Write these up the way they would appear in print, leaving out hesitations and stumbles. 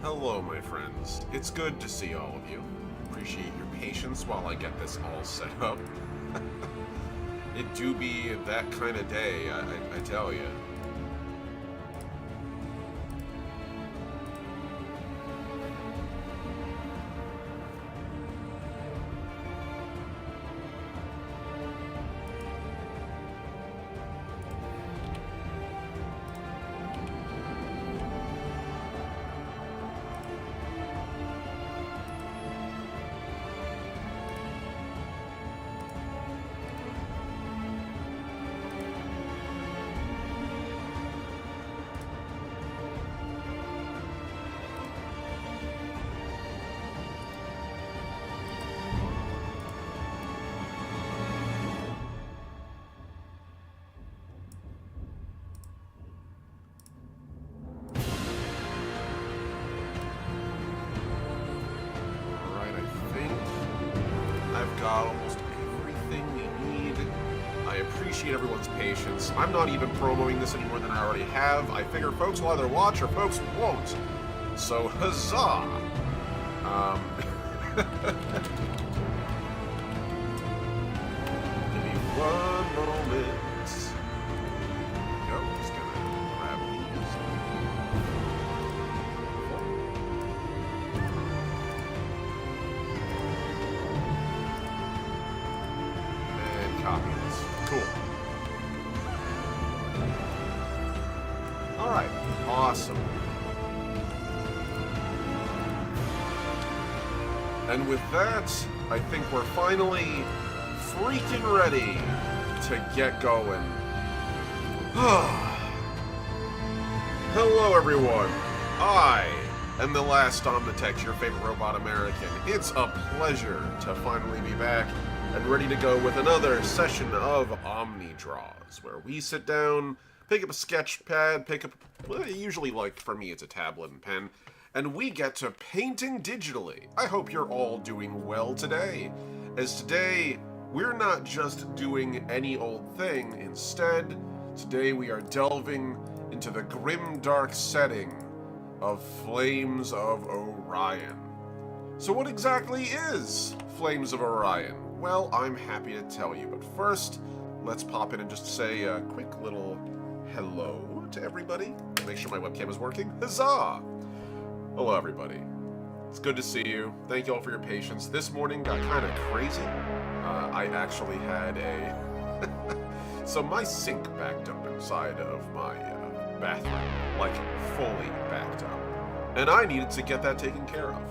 Hello, my friends. It's good to see all of you. Appreciate your patience while I get this all set up. It do be that kind of day, I tell you. Almost everything we need. I appreciate everyone's patience. I'm not even promoting this any more than I already have. I figure folks will either watch or folks won't. So, huzzah! Give me one moment. Nope, just gonna grab these. Copies. Cool. Alright, awesome. And with that, I think we're finally freaking ready to get going. Hello everyone, I am the last Omnitech, your favorite robot American. It's a pleasure to finally be back and ready to go with another session of OMNI Draws, where we sit down, pick up a sketch pad, well, usually, like, for me, it's a tablet and pen, and we get to painting digitally. I hope you're all doing well today, as today, we're not just doing any old thing. Instead, today we are delving into the grimdark setting of Flames of Orion. So what exactly is Flames of Orion? Well, I'm happy to tell you, but first, let's pop in and just say a quick little hello to everybody. Make sure my webcam is working. Huzzah! Hello, everybody. It's good to see you. Thank you all for your patience. This morning got kind of crazy. I actually had so my sink backed up inside of my bathroom, like fully backed up. And I needed to get that taken care of.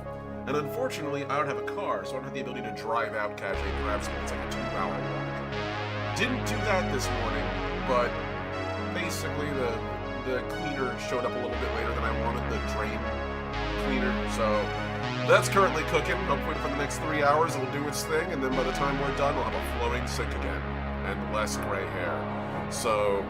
And unfortunately, I don't have a car, so I don't have the ability to drive out casually and grab something. It's like a 2-hour walk. Didn't do that this morning, but basically the cleaner showed up a little bit later than I wanted, the drain cleaner. So that's currently cooking. Hopefully for the next 3 hours it'll do its thing, and then by the time we're done, we'll have a flowing sink again and less gray hair. So,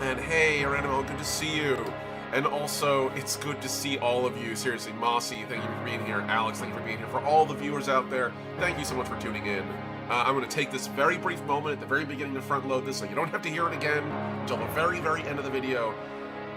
and hey, Animal, good to see you. And also, it's good to see all of you. Seriously, Mossy, thank you for being here. Alex, thank you for being here. For all the viewers out there, thank you so much for tuning in. I'm going to take this very brief moment at the very beginning to front load this so you don't have to hear it again until the very, very end of the video.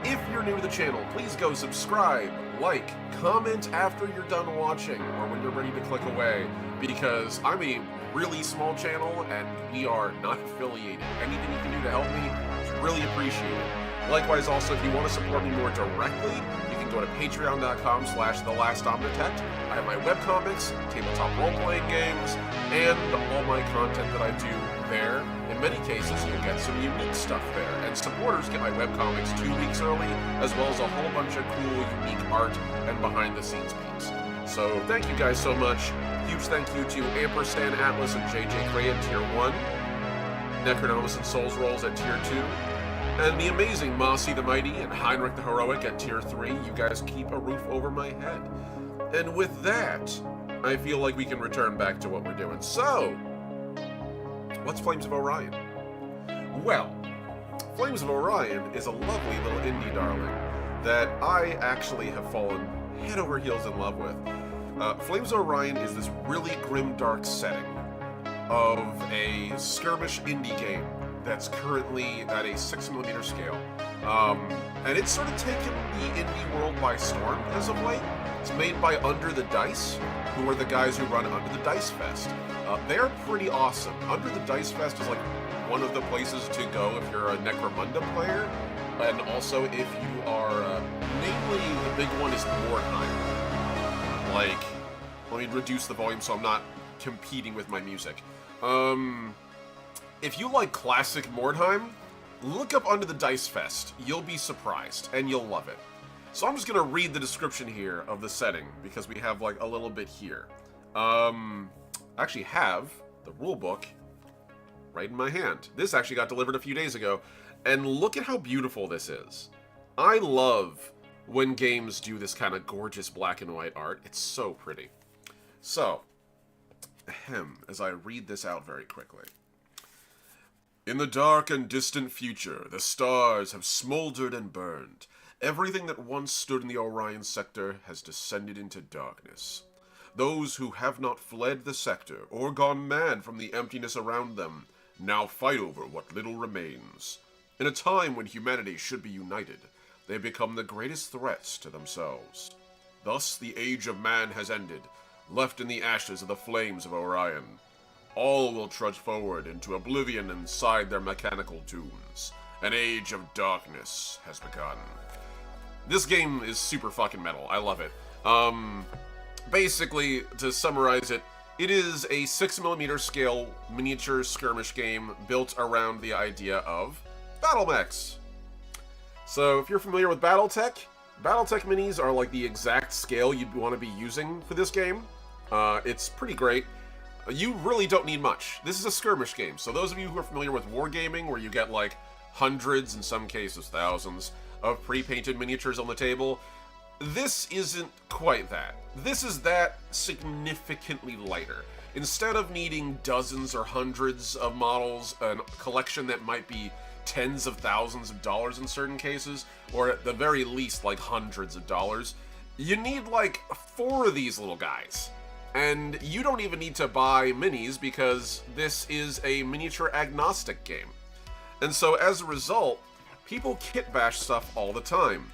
If you're new to the channel, please go subscribe, like, comment after you're done watching or when you're ready to click away, because I'm a really small channel and we are not affiliated. Anything you can do to help me is really appreciated. Likewise, also, if you want to support me more directly, you can go to patreon.com/thelastOmnitect. I have my webcomics, tabletop role-playing games, and all my content that I do there. In many cases, you'll get some unique stuff there. And supporters get my webcomics 2 weeks early, as well as a whole bunch of cool, unique art and behind-the-scenes peeks. So, thank you guys so much. Huge thank you to Ampersand Atlas and JJ Gray at Tier 1, Necronomus and Souls Rolls at Tier 2, and the amazing Mossy the Mighty and Heinrich the Heroic at Tier 3. You guys keep a roof over my head. And with that, I feel like we can return back to what we're doing. So, what's Flames of Orion? Well, Flames of Orion is a lovely little indie darling that I actually have fallen head over heels in love with. Flames of Orion is this really grimdark setting of a skirmish indie game that's currently at a 6mm scale. and it's sort of taken the indie world by storm as of late. It's made by Under the Dice, who are the guys who run Under the Dice Fest. They're pretty awesome. Under the Dice Fest is like one of the places to go if you're a Necromunda player, and also if you are, namely the big one is Mordheim. Like, let me reduce the volume so I'm not competing with my music. If you like classic Mordheim, look up Under the Dice Fest. You'll be surprised, and you'll love it. So I'm just gonna read the description here of the setting, because we have like a little bit here. I actually have the rulebook right in my hand. This actually got delivered a few days ago, and look at how beautiful this is. I love when games do this kind of gorgeous black and white art. It's so pretty. So, as I read this out very quickly. In the dark and distant future, the stars have smoldered and burned. Everything that once stood in the Orion sector has descended into darkness. Those who have not fled the sector or gone mad from the emptiness around them now fight over what little remains. In a time when humanity should be united, they become the greatest threats to themselves. Thus, the age of man has ended, left in the ashes of the flames of Orion. All will trudge forward into oblivion inside their mechanical tombs. An age of darkness has begun. This game is super fucking metal. I love it. Basically, to summarize it, it is a 6mm scale miniature skirmish game built around the idea of battle mechs. So if you're familiar with Battletech minis are like the exact scale you'd want to be using for this game. It's pretty great. You really don't need much. This is a skirmish game, so those of you who are familiar with wargaming, where you get like hundreds, in some cases thousands, of pre-painted miniatures on the table, this isn't quite that. This is that significantly lighter. Instead of needing dozens or hundreds of models, a collection that might be tens of thousands of dollars in certain cases, or at the very least like hundreds of dollars, you need like 4 of these little guys. And you don't even need to buy minis because this is a miniature agnostic game. And so as a result, people kit bash stuff all the time.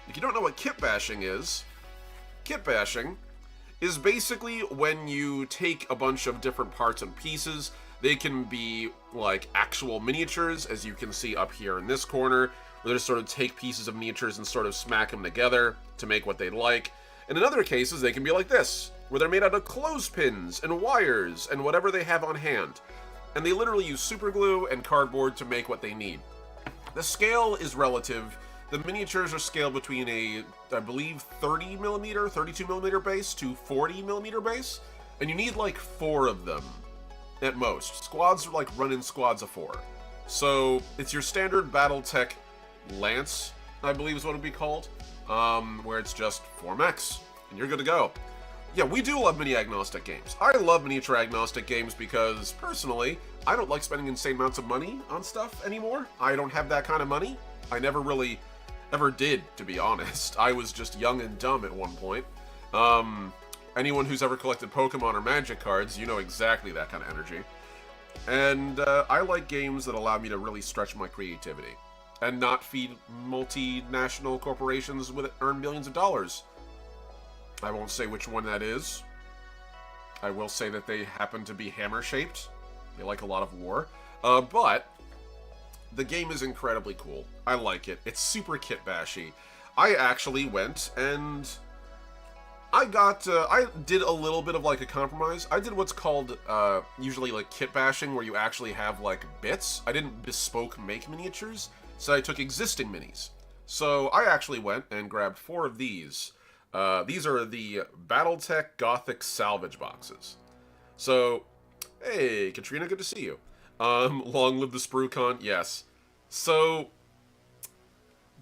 If you don't know what kit bashing is basically when you take a bunch of different parts and pieces. They can be like actual miniatures, as you can see up here in this corner, where they just sort of take pieces of miniatures and sort of smack them together to make what they like. And in other cases, they can be like this, where they're made out of clothespins and wires and whatever they have on hand. And they literally use super glue and cardboard to make what they need. The scale is relative. The miniatures are scaled between a, I believe, 30mm, 32mm base to 40mm base. And you need like 4 of them at most. Squads are like run in squads of 4. So it's your standard Battletech Lance, I believe is what it'd be called, where it's just 4 mechs, and you're good to go. Yeah, we do love mini-agnostic games. I love miniature-agnostic games because, personally, I don't like spending insane amounts of money on stuff anymore. I don't have that kind of money. I never really ever did, to be honest. I was just young and dumb at one point. Anyone who's ever collected Pokemon or Magic cards, you know exactly that kind of energy. And I like games that allow me to really stretch my creativity and not feed multinational corporations with earn millions of dollars. I won't say which one that is. I will say that they happen to be hammer-shaped. They like a lot of war. But the game is incredibly cool. I like it. It's super kit-bashy. I actually went and I did a little bit of like a compromise. I did what's called usually like kit bashing, where you actually have like bits. I didn't bespoke make miniatures, so I took existing minis. So I actually went and grabbed 4 of these. These are the Battletech Gothic salvage boxes. So, hey, Katrina, good to see you. Long live the SprueCon, yes. So,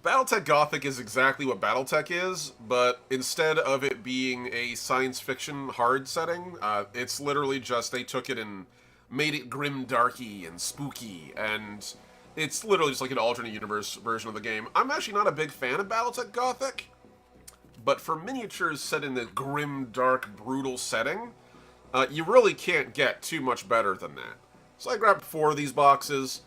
Battletech Gothic is exactly what Battletech is, but instead of it being a science fiction hard setting, it's literally just they took it and made it grimdarky and spooky, and it's literally just like an alternate universe version of the game. I'm actually not a big fan of Battletech Gothic, but for miniatures set in the grim, dark, brutal setting, you really can't get too much better than that. So I grabbed 4 of these boxes,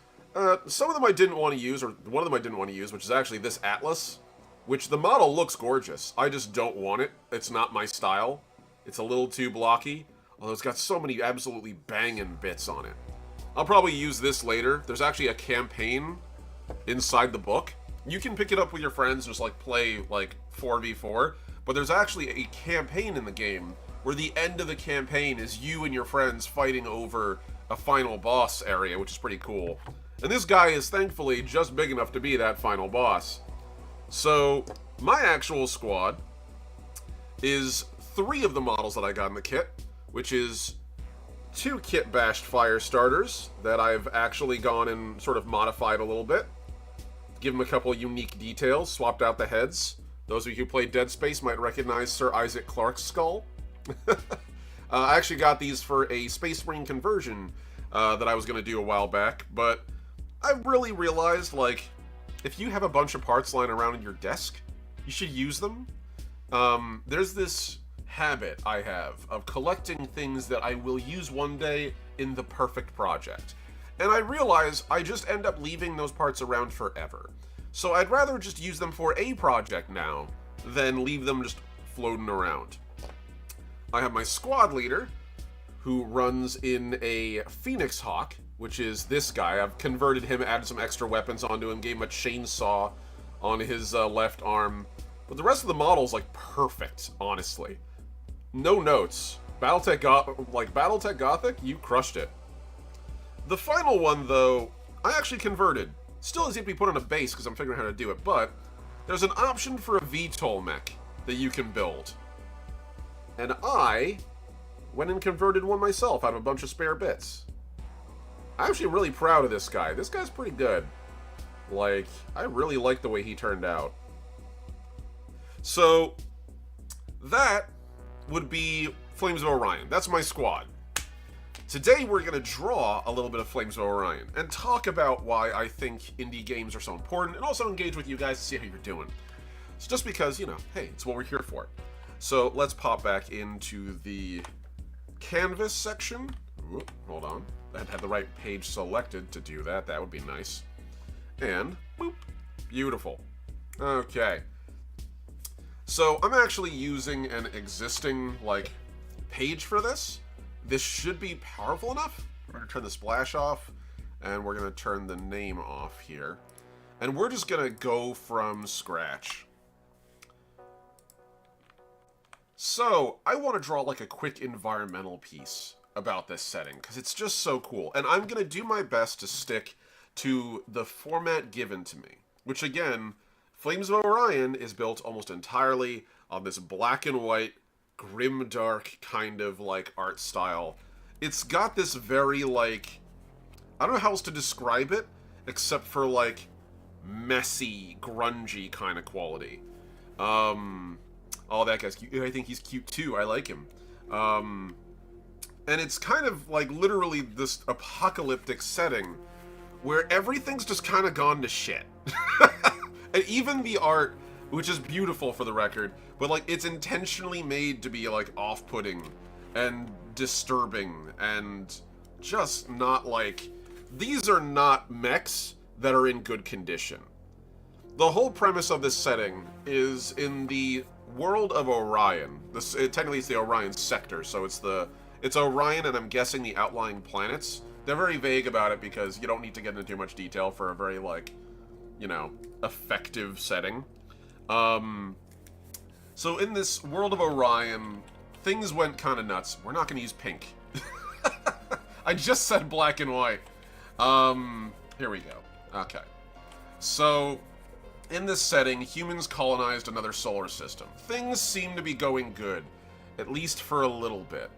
Some of them I didn't want to use, or one of them I didn't want to use, which is actually this Atlas, which the model looks gorgeous. I just don't want it. It's not my style. It's a little too blocky, although it's got so many absolutely banging bits on it. I'll probably use this later. There's actually a campaign inside the book. You can pick it up with your friends, just like play like 4v4, but there's actually a campaign in the game where the end of the campaign is you and your friends fighting over a final boss area, which is pretty cool. And this guy is thankfully just big enough to be that final boss. So my actual squad is 3 of the models that I got in the kit, which is 2 kit bashed fire starters that I've actually gone and sort of modified a little bit. Give them a couple unique details, swapped out the heads. Those of you who played Dead Space might recognize Sir Isaac Clarke's skull. I actually got these for a Space Marine conversion that I was going to do a while back, but I really realized, like, if you have a bunch of parts lying around in your desk, you should use them. There's this habit I have of collecting things that I will use one day in the perfect project. And I realize I just end up leaving those parts around forever. So I'd rather just use them for a project now than leave them just floating around. I have my squad leader, who runs in a Phoenix Hawk, which is this guy. I've converted him, added some extra weapons onto him, gave him a chainsaw on his left arm. But the rest of the model's like perfect, honestly. No notes. Battletech Gothic, you crushed it. The final one, though, I actually converted. Still has yet to be put on a base because I'm figuring out how to do it, but there's an option for a VTOL mech that you can build. And I went and converted one myself out of a bunch of spare bits. I'm actually really proud of this guy. This guy's pretty good. Like, I really like the way he turned out. So, that would be Flames of Orion. That's my squad. Today we're going to draw a little bit of Flames of Orion and talk about why I think indie games are so important, and also engage with you guys to see how you're doing. It's just because, you know, hey, it's what we're here for. So let's pop back into the canvas section. Ooh, hold on. I had the right page selected to do that. That would be nice. And, boop. Beautiful. Okay. So I'm actually using an existing, like, page for this. This should be powerful enough. We're going to turn the splash off, and we're going to turn the name off here. And we're just going to go from scratch. So, I want to draw like a quick environmental piece about this setting, because it's just so cool. And I'm going to do my best to stick to the format given to me. Which again, Flames of Orion is built almost entirely on this black and white, grimdark kind of like art style. It's got this very like, I don't know how else to describe it, except for like messy, grungy kind of quality. Oh, that guy's cute. I think he's cute too. I like him. And it's kind of like literally this apocalyptic setting where everything's just kind of gone to shit. And even the art, which is beautiful for the record, but like it's intentionally made to be like off-putting and disturbing and just not like, these are not mechs that are in good condition. The whole premise of this setting is in the world of Orion. Technically it's the Orion sector, so it's Orion and I'm guessing the outlying planets. They're very vague about it because you don't need to get into too much detail for a very like, you know, effective setting. So in this world of Orion, things went kind of nuts. We're not going to use pink. I just said black and white. Here we go. Okay. So, in this setting, humans colonized another solar system. Things seem to be going good, at least for a little bit.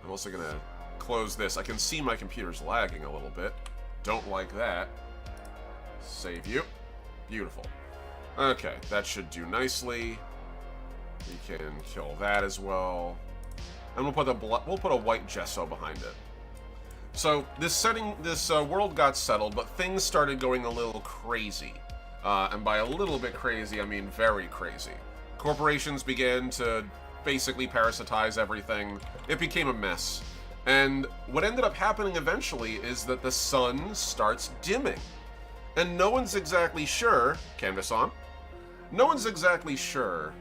I'm also going to close this. I can see my computer's lagging a little bit. Don't like that. Save you. Beautiful. Okay, that should do nicely. We can kill that as well. And we'll put a white gesso behind it. So this world got settled, but things started going a little crazy. And by a little bit crazy, I mean very crazy. Corporations began to basically parasitize everything. It became a mess. And what ended up happening eventually is that the sun starts dimming. And no one's exactly sure, canvas on, no one's exactly sure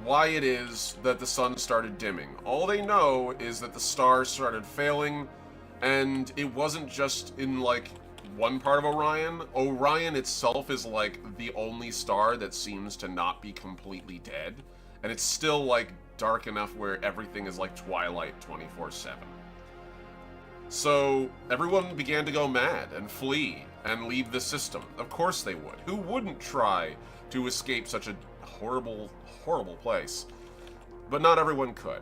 why it is that the sun started dimming. All they know is that the stars started failing, and it wasn't just in, like, one part of Orion. Orion itself is, like, the only star that seems to not be completely dead, and it's still, like, dark enough where everything is like twilight 24/7. So everyone began to go mad and flee and leave the system. Of course they would. Who wouldn't try to escape such a horrible, horrible place? But not everyone could.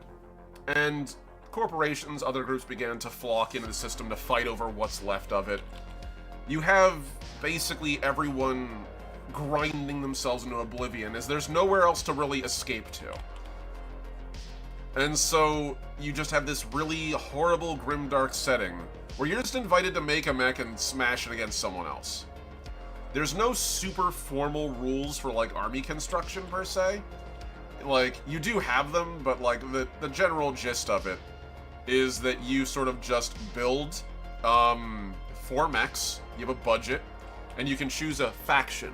And corporations, other groups began to flock into the system to fight over what's left of it. You have basically everyone grinding themselves into oblivion, as there's nowhere else to really escape to. And so you just have this really horrible Grimdark setting where you're just invited to make a mech and smash it against someone else. There's no super formal rules for, like, army construction, per se. Like, you do have them, but, like, the general gist of it is that you sort of just build 4 mechs, you have a budget, and you can choose a faction.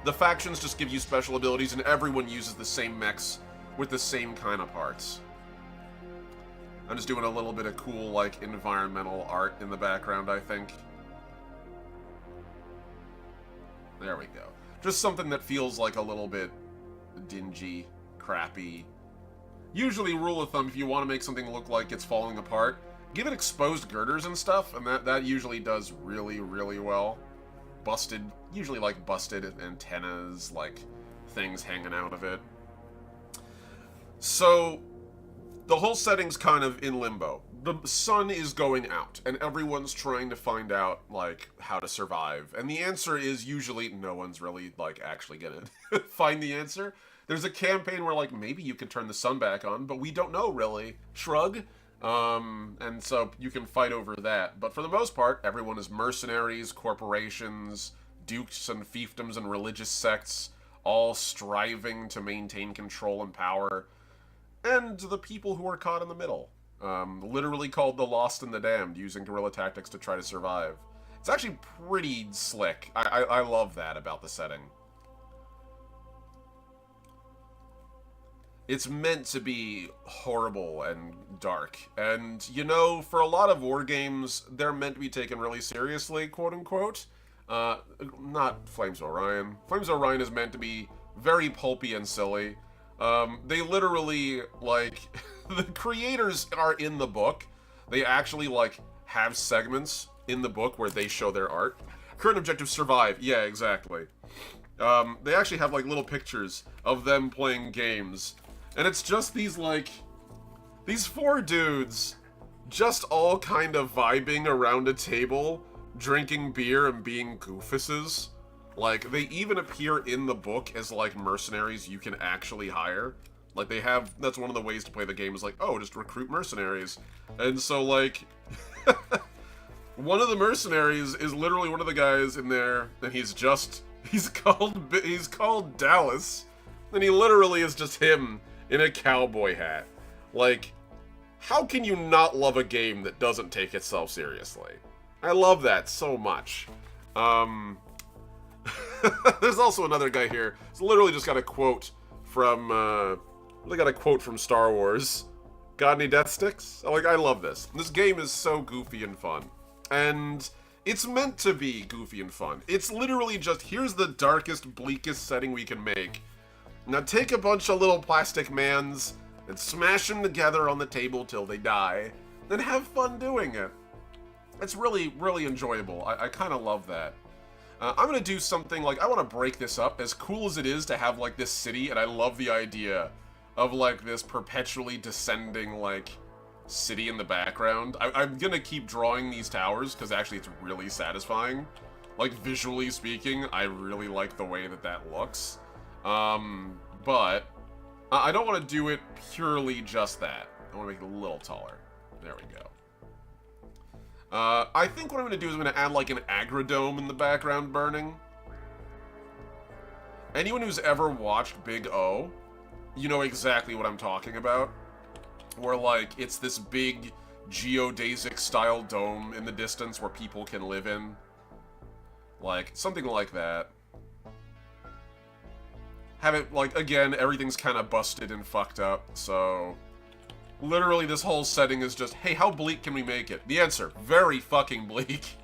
The factions just give you special abilities, and everyone uses the same mechs with the same kind of parts. I'm just doing a little bit of cool, like, environmental art in the background, I think. There we go. Just something that feels like a little bit dingy, crappy. Usually, rule of thumb, if you want to make something look like it's falling apart, give it exposed girders and stuff, and that usually does really, really well. Usually like busted antennas, like things hanging out of it. So, the whole setting's kind of in limbo. The sun is going out, and everyone's trying to find out, like, how to survive. And the answer is usually no one's really, like, actually gonna find the answer. There's a campaign where, like, maybe you can turn the sun back on, but we don't know, really. Shrug. And so you can fight over that. But for the most part, everyone is mercenaries, corporations, dukes and fiefdoms and religious sects, all striving to maintain control and power. And the people who are caught in the middle. Literally called the Lost and the Damned, using guerrilla tactics to try to survive. It's actually pretty slick. I love that about the setting. It's meant to be horrible and dark. And, you know, for a lot of war games, they're meant to be taken really seriously, quote-unquote. Not Flames of Orion. Flames of Orion is meant to be very pulpy and silly. They literally, like, the creators are in the book. They actually, like, have segments in the book where they show their art. Current objective, survive. Yeah, exactly. They actually have, like, little pictures of them playing games. And it's just these, like, these 4 dudes just all kind of vibing around a table, drinking beer and being goofuses. Like, they even appear in the book as, like, mercenaries you can actually hire. Like, they have, that's one of the ways to play the game is like, oh, just recruit mercenaries. And so, like, one of the mercenaries is literally one of the guys in there, and he's called Dallas, and he literally is just him in a cowboy hat. Like, how can you not love a game that doesn't take itself seriously? I love that so much. There's also another guy here. It's literally just got a quote from, Star Wars. Got any death sticks? Like, I love this. This game is so goofy and fun. And it's meant to be goofy and fun. It's literally just, here's the darkest, bleakest setting we can make. Now take a bunch of little plastic mans and smash them together on the table till they die. Then have fun doing it. It's really, really enjoyable. I kind of love that. I'm going to do something, like, I want to break this up. As cool as it is to have, like, this city, and I love the idea of, like, this perpetually descending, like, city in the background. I'm going to keep drawing these towers, because actually it's really satisfying. Like, visually speaking, I really like the way that that looks. But I don't want to do it purely just that. I want to make it a little taller. There we go. I think what I'm going to do is I'm going to add, like, an agrodome in the background burning. Anyone who's ever watched Big O, you know exactly what I'm talking about. Where, like, it's this big geodesic-style dome in the distance where people can live in. Like, something like that. Have it, like, again, everything's kind of busted and fucked up, so... Literally, this whole setting is just, hey, how bleak can we make it? The answer, very fucking bleak.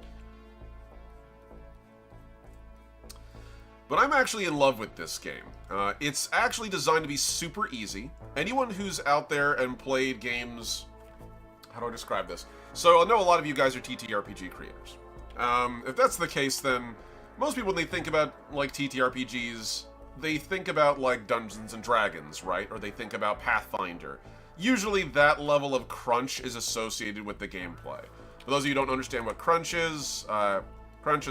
But I'm actually in love with this game. It's actually designed to be super easy. Anyone who's out there and played games... How do I describe this? So I know a lot of you guys are TTRPG creators. If that's the case, then most people, when they think about, like, TTRPGs, they think about, like, Dungeons and Dragons, right? Or they think about Pathfinder. Usually that level of crunch is associated with the gameplay. For those of you who don't understand what crunch is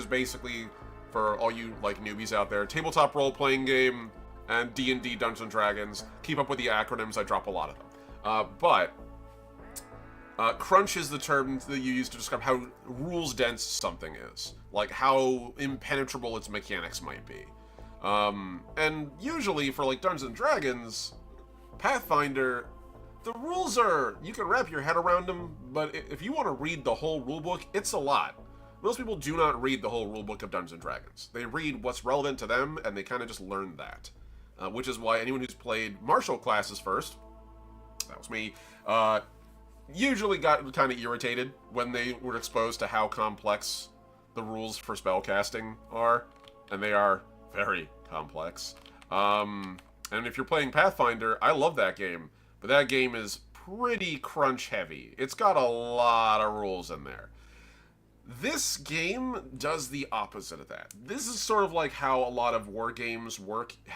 basically, for all you, like, newbies out there, tabletop role-playing game and D&D Dungeons & Dragons. Keep up with the acronyms, I drop a lot of them. Crunch is the term that you use to describe how rules-dense something is. Like, how impenetrable its mechanics might be. And usually, for, like, Dungeons & Dragons, Pathfinder... The rules are, you can wrap your head around them, but if you want to read the whole rulebook, it's a lot. Most people do not read the whole rulebook of Dungeons & Dragons. They read what's relevant to them, and they kind of just learn that. Which is why anyone who's played martial classes first, that was me, usually got kind of irritated when they were exposed to how complex the rules for spellcasting are. And they are very complex. And if you're playing Pathfinder, I love that game. But that game is pretty crunch heavy. It's got a lot of rules in there. This game does the opposite of that. This is sort of like how a lot of war games work. They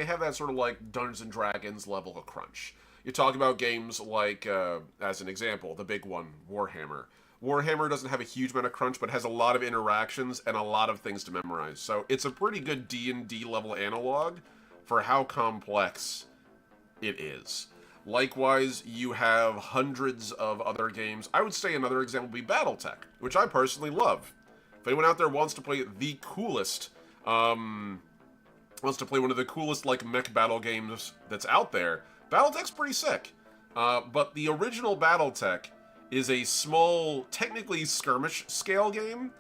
have that sort of like Dungeons and Dragons level of crunch. You talk about games like, as an example, the big one, Warhammer. Warhammer doesn't have a huge amount of crunch, but has a lot of interactions and a lot of things to memorize. So it's a pretty good D&D level analog for how complex it is. Likewise, you have hundreds of other games. I would say another example would be BattleTech, which I personally love. If anyone out there wants to play the coolest, wants to play one of the coolest, like, mech battle games that's out there, BattleTech's pretty sick. But the original BattleTech is a small, technically skirmish scale game,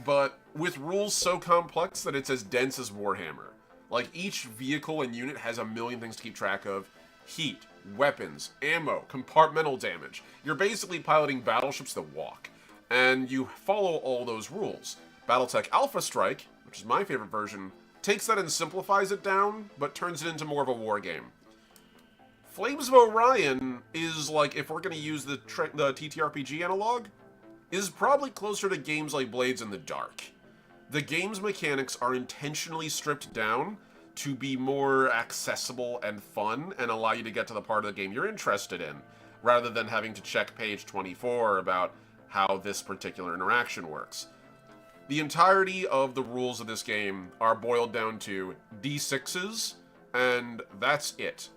but with rules so complex that it's as dense as Warhammer. Like, each vehicle and unit has a million things to keep track of. Heat, weapons, ammo, compartmental damage. You're basically piloting battleships that walk. And you follow all those rules. BattleTech Alpha Strike, which is my favorite version, takes that and simplifies it down, but turns it into more of a war game. Flames of Orion is, like, if we're going to use the TTRPG analog, is probably closer to games like Blades in the Dark. The game's mechanics are intentionally stripped down to be more accessible and fun and allow you to get to the part of the game you're interested in, rather than having to check page 24 about how this particular interaction works. The entirety of the rules of this game are boiled down to D6s, and that's it.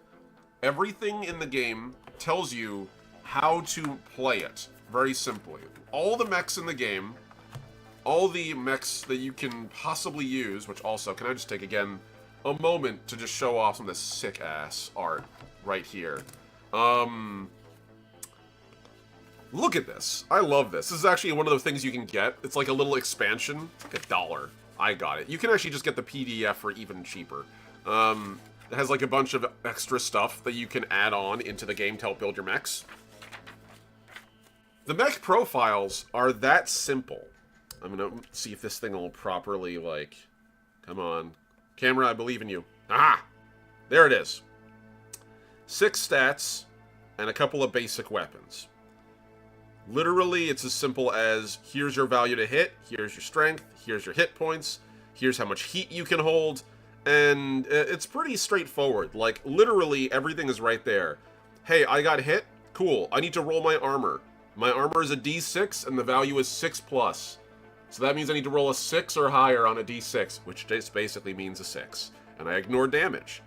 Everything in the game tells you how to play it, very simply. All the mechs in the game, all the mechs that you can possibly use, which also, can I just take again a moment to just show off some of this sick-ass art right here. Look at this. I love this. This is actually one of the things you can get. It's like a little expansion. It's $1. I got it. You can actually just get the PDF for even cheaper. It has like a bunch of extra stuff that you can add on into the game to help build your mechs. The mech profiles are that simple. I'm gonna see if this thing will properly, like... Come on. Camera, I believe in you. Aha! There it is. 6 stats and a couple of basic weapons. Literally, it's as simple as, here's your value to hit, here's your strength, here's your hit points, here's how much heat you can hold, and it's pretty straightforward. Like, literally, everything is right there. Hey, I got hit? Cool. I need to roll my armor. My armor is a D6, and the value is 6+. So that means I need to roll a 6 or higher on a D6, which just basically means a 6. And I ignore damage.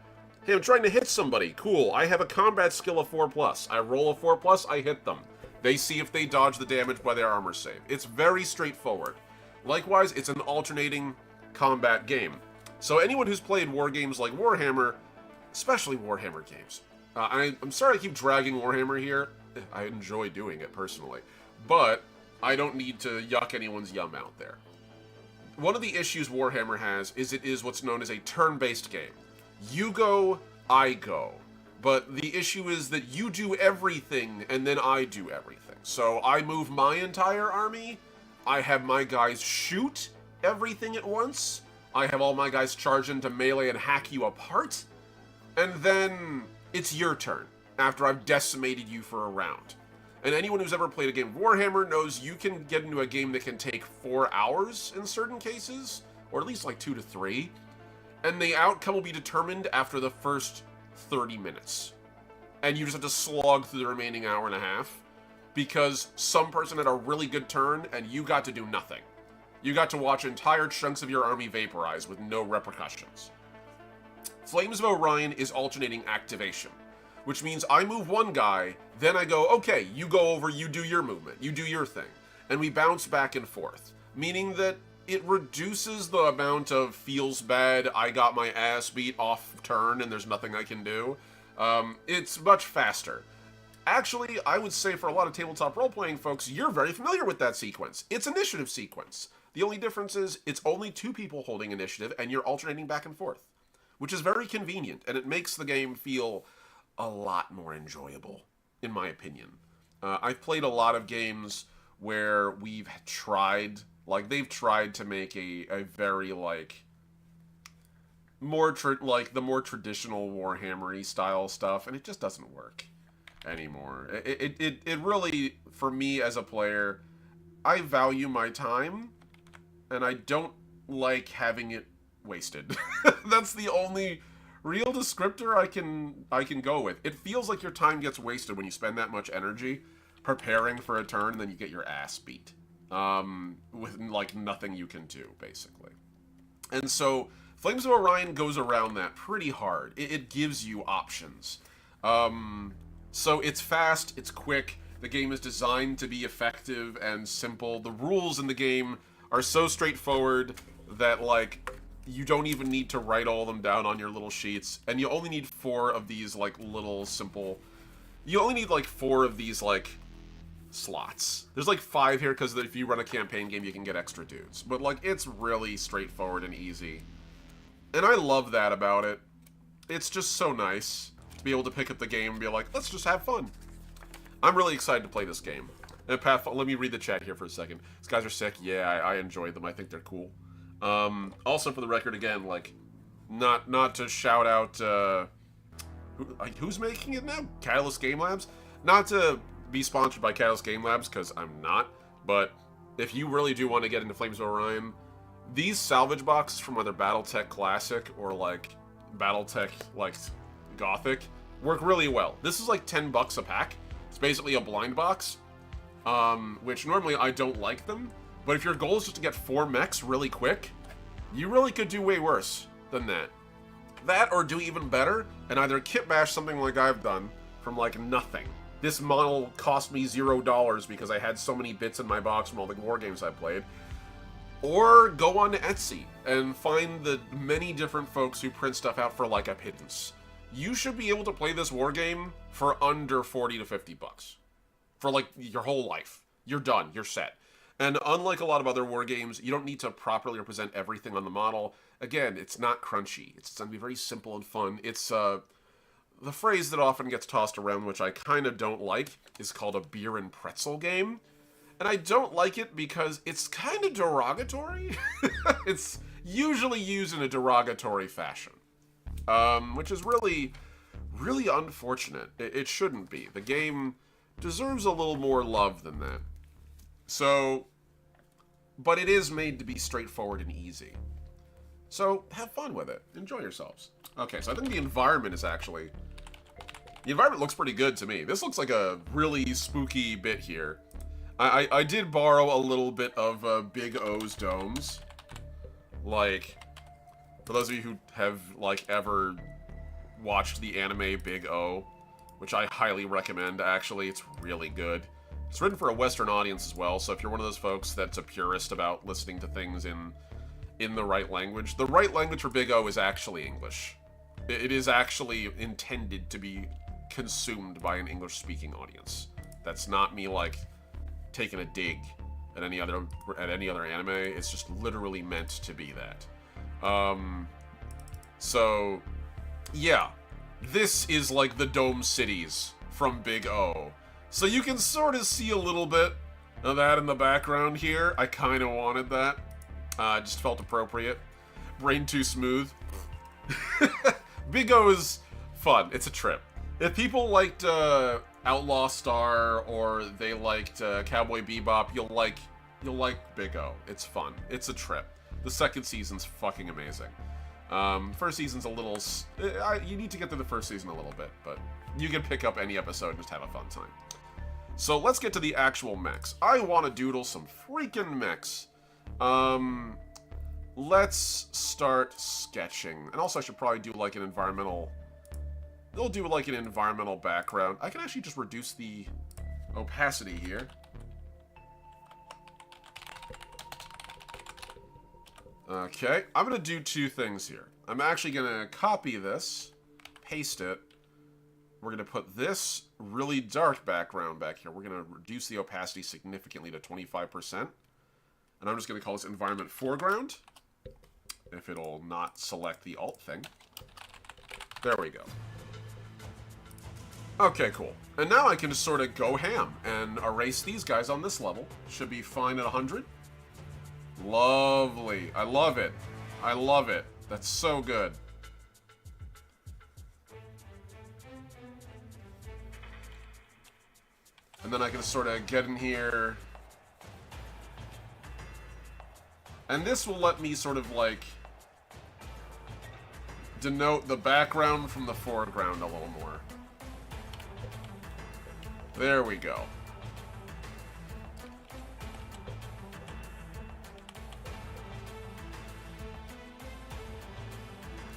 Hey, I'm trying to hit somebody. Cool. I have a combat skill of 4+. I roll a 4+, I hit them. They see if they dodge the damage by their armor save. It's very straightforward. Likewise, it's an alternating combat game. So anyone who's played war games like Warhammer, especially Warhammer games, I'm sorry I keep dragging Warhammer here. I enjoy doing it personally. But I don't need to yuck anyone's yum out there. One of the issues Warhammer has is it is what's known as a turn-based game. You go, I go. But the issue is that you do everything, and then I do everything. So I move my entire army, I have my guys shoot everything at once, I have all my guys charge into melee and hack you apart, and then it's your turn, after I've decimated you for a round. And anyone who's ever played a game of Warhammer knows you can get into a game that can take 4 hours in certain cases, or at least like 2 to 3, and the outcome will be determined after the first 30 minutes. And you just have to slog through the remaining hour and a half, because some person had a really good turn, and you got to do nothing. You got to watch entire chunks of your army vaporize with no repercussions. Flames of Orion is alternating activation, which means I move one guy, then I go, okay, you go over, you do your movement, you do your thing. And we bounce back and forth, meaning that it reduces the amount of feels bad, I got my ass beat off turn and there's nothing I can do. It's much faster. Actually, I would say for a lot of tabletop role-playing folks, you're very familiar with that sequence. It's initiative sequence. The only difference is it's only 2 people holding initiative and you're alternating back and forth, which is very convenient, and it makes the game feel a lot more enjoyable, in my opinion. I've played a lot of games where we've tried, like, they've tried to make a very, like, the more traditional Warhammer-y style stuff, and it just doesn't work anymore. It really, for me as a player, I value my time, and I don't like having it wasted. That's the only real descriptor I can go with. It feels like your time gets wasted when you spend that much energy preparing for a turn, and then you get your ass beat. With, like, nothing you can do, basically. And so, Flames of Orion goes around that pretty hard. It gives you options. So it's fast, it's quick, the game is designed to be effective and simple. The rules in the game are so straightforward that, like, you don't even need to write all of them down on your little sheets, and you only need 4 of these, like, little simple... You only need, like, 4 of these, like, slots. There's, like, 5 here, because if you run a campaign game, you can get extra dudes. But, like, it's really straightforward and easy. And I love that about it. It's just so nice to be able to pick up the game and be like, let's just have fun. I'm really excited to play this game. And let me read the chat here for a second. These guys are sick. Yeah, I enjoy them. I think they're cool. Also, for the record, again, like, not to shout out, who's making it now? Catalyst Game Labs? Not to be sponsored by Catalyst Game Labs, because I'm not, but if you really do want to get into Flames of Orion, these salvage boxes from either Battletech Classic or, like, Battletech, like, Gothic work really well. This is like $10 a pack. It's basically a blind box, which normally I don't like them, but if your goal is just to get 4 mechs really quick, you really could do way worse than that. That, or do even better, and either kit bash something like I've done from, like, nothing. This model cost me $0 because I had so many bits in my box from all the war games I played. Or go on to Etsy and find the many different folks who print stuff out for, like, a pittance. You should be able to play this war game for under 40 to 50 bucks. For, like, your whole life. You're done. You're set. And unlike a lot of other war games, you don't need to properly represent everything on the model. Again, it's not crunchy. It's going to be very simple and fun. It's, the phrase that often gets tossed around, which I kind of don't like, is called a beer and pretzel game. And I don't like it because it's kind of derogatory. It's usually used in a derogatory fashion. Which is really, really unfortunate. It shouldn't be. The game deserves a little more love than that. So, but it is made to be straightforward and easy. So, have fun with it. Enjoy yourselves. Okay, so I think the environment is actually... The environment looks pretty good to me. This looks like a really spooky bit here. I did borrow a little bit of Big O's domes. Like, for those of you who have, like, ever watched the anime Big O, which I highly recommend, actually, it's really good. It's written for a Western audience as well, so if you're one of those folks that's a purist about listening to things in the right language for Big O is actually English. It is actually intended to be consumed by an English-speaking audience. That's not me, like, taking a dig at any other anime. It's just literally meant to be that. So, yeah. This is like the Dome Cities from Big O. So you can sort of see a little bit of that in the background here. I kind of wanted that. Just felt appropriate. Brain too smooth. Big O is fun. It's a trip. If people liked Outlaw Star or they liked Cowboy Bebop, you'll like Big O. It's fun. It's a trip. The second season's fucking amazing. First season's a little... you need to get through the first season a little bit, but you can pick up any episode and just have a fun time. So let's get to the actual mechs. I want to doodle some freaking mechs. Let's start sketching. And also I should probably do like an environmental... They'll do like an environmental background. I can actually just reduce the opacity here. Okay, I'm going to do two things here. I'm actually going to copy this, paste it. We're going to put this really dark background back here. We're going to reduce the opacity significantly to 25%. And I'm just going to call this environment foreground. If it'll not select the alt thing. There we go. Okay, cool. And now I can just sort of go ham and erase these guys on this level. Should be fine at 100. Lovely. I love it. I love it. That's so good. And then I can sort of get in here. And this will let me sort of like denote the background from the foreground a little more. There we go.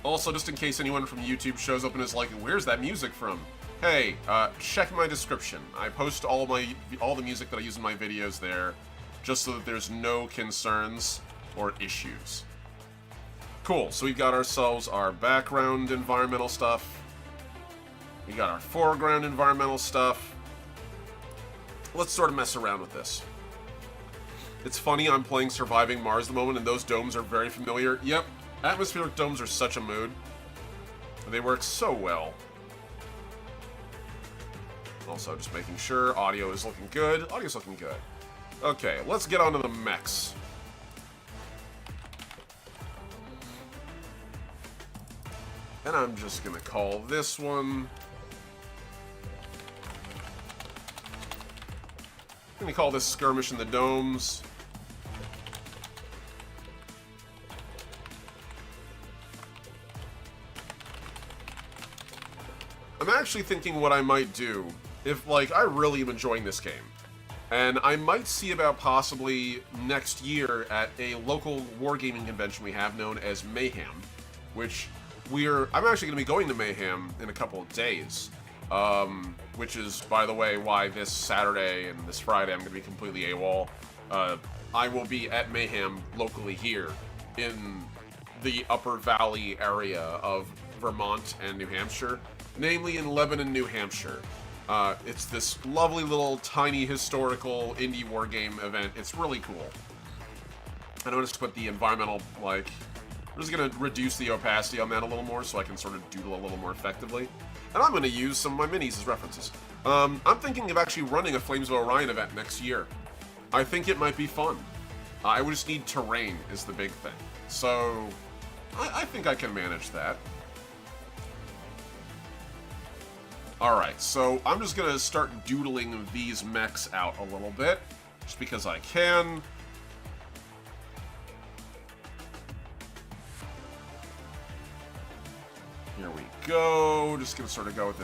Also, just in case anyone from YouTube shows up and is like, where's that music from? Hey, check my description. I post all the music that I use in my videos there, just so that there's no concerns or issues. Cool, so we've got ourselves our background environmental stuff. We got our foreground environmental stuff. Let's sort of mess around with this. It's funny, I'm playing Surviving Mars at the moment, and those domes are very familiar. Yep, atmospheric domes are such a mood. They work so well. Also, just making sure audio is looking good. Audio's looking good. Okay, let's get on to the mechs. And I'm just gonna call this one... I'm gonna call this Skirmish in the Domes. I'm actually thinking what I might do if, like, I really am enjoying this game. And I might see about possibly next year at a local wargaming convention we have known as Mayhem, which I'm actually going to be going to Mayhem in a couple of days. Which is, by the way, why this Saturday and this Friday I'm going to be completely AWOL. I will be at Mayhem locally here in the Upper Valley area of Vermont and New Hampshire, namely in Lebanon, New Hampshire. It's this lovely little tiny historical indie wargame event. It's really cool. I noticed to put the environmental, like, I'm just going to reduce the opacity on that a little more so I can sort of doodle a little more effectively. And I'm going to use some of my minis as references. I'm thinking of actually running a Flames of Orion event next year. I think it might be fun. I would just need terrain is the big thing. So, I think I can manage that. Alright, so I'm just going to start doodling these mechs out a little bit. Just because I can. Here we go. Just gonna sort of go with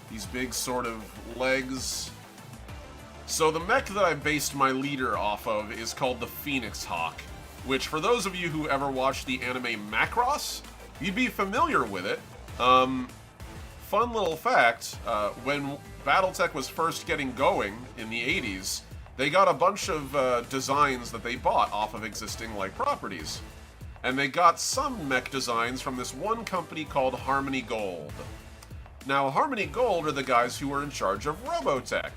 these big sort of legs. So the mech that I based my leader off of is called the Phoenix Hawk, which for those of you who ever watched the anime Macross, you'd be familiar with it. Fun little fact, when Battletech was first getting going in the 80s, they got a bunch of designs that they bought off of existing like properties. And they got some mech designs from this one company called Harmony Gold. Now, Harmony Gold are the guys who were in charge of Robotech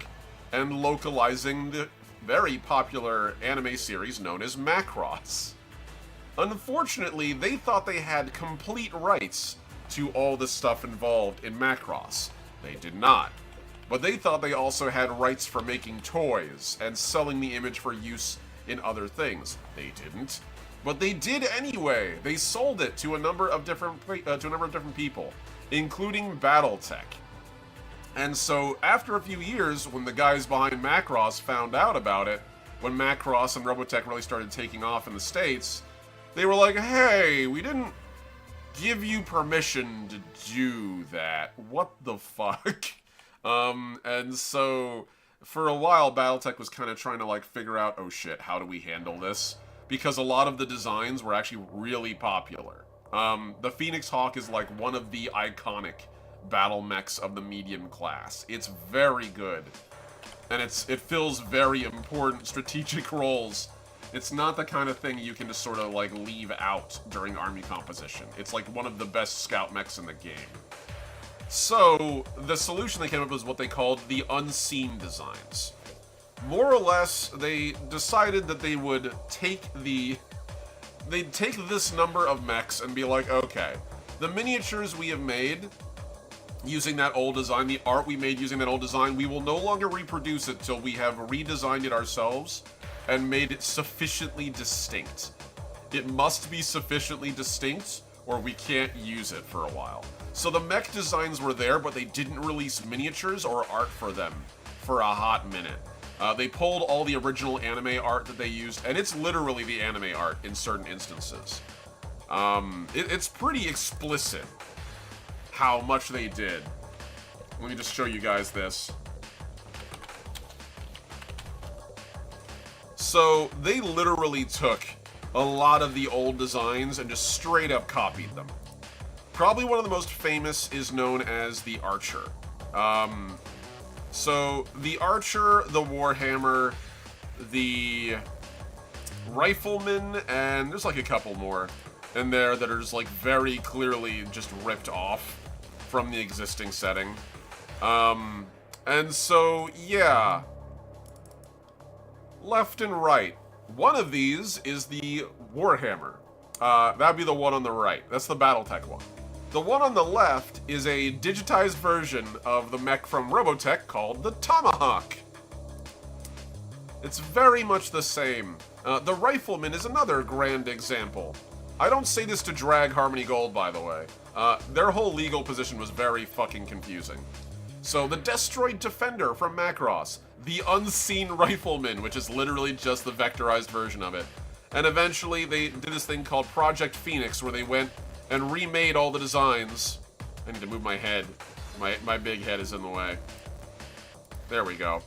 and localizing the very popular anime series known as Macross. Unfortunately, they thought they had complete rights to all the stuff involved in Macross. They did not. But they thought they also had rights for making toys and selling the image for use in other things. They didn't. But they did anyway. They sold it to a number of different people, including BattleTech. And so, after a few years, when the guys behind Macross found out about it, when Macross and Robotech really started taking off in the States, they were like, hey, we didn't give you permission to do that. What the fuck? And so, for a while, BattleTech was kind of trying to, like, figure out, oh shit, how do we handle this? Because a lot of the designs were actually really popular. The Phoenix Hawk is, like, one of the iconic battle mechs of the medium class. It's very good. And it fills very important strategic roles. It's not the kind of thing you can just sort of, like, leave out during army composition. It's, like, one of the best scout mechs in the game. So, the solution they came up with was what they called the unseen designs. More or less, they decided that they would they'd take this number of mechs and be like, okay, the miniatures we have made using that old design, the art we made using that old design, we will no longer reproduce it till we have redesigned it ourselves and made it sufficiently distinct. It must be sufficiently distinct, or we can't use it for a while. So the mech designs were there, but they didn't release miniatures or art for them for a hot minute. They pulled all the original anime art that they used, and it's literally the anime art in certain instances. It's pretty explicit how much they did. Let me just show you guys this. So, they literally took a lot of the old designs and just straight up copied them. Probably one of the most famous is known as the Archer. So, the Archer, the Warhammer, the Rifleman, and there's like a couple more in there that are just like very clearly just ripped off from the existing setting. And so, yeah. Left and right. One of these is the Warhammer. That'd be the one on the right. That's the BattleTech one. The one on the left is a digitized version of the mech from Robotech called the Tomahawk. It's very much the same. The Rifleman is another grand example. I don't say this to drag Harmony Gold, by the way. Their whole legal position was very fucking confusing. So, the Destroyed Defender from Macross. The Unseen Rifleman, which is literally just the vectorized version of it. And eventually, they did this thing called Project Phoenix, where they went and remade all the designs. I need to move my head. My big head is in the way. There we go.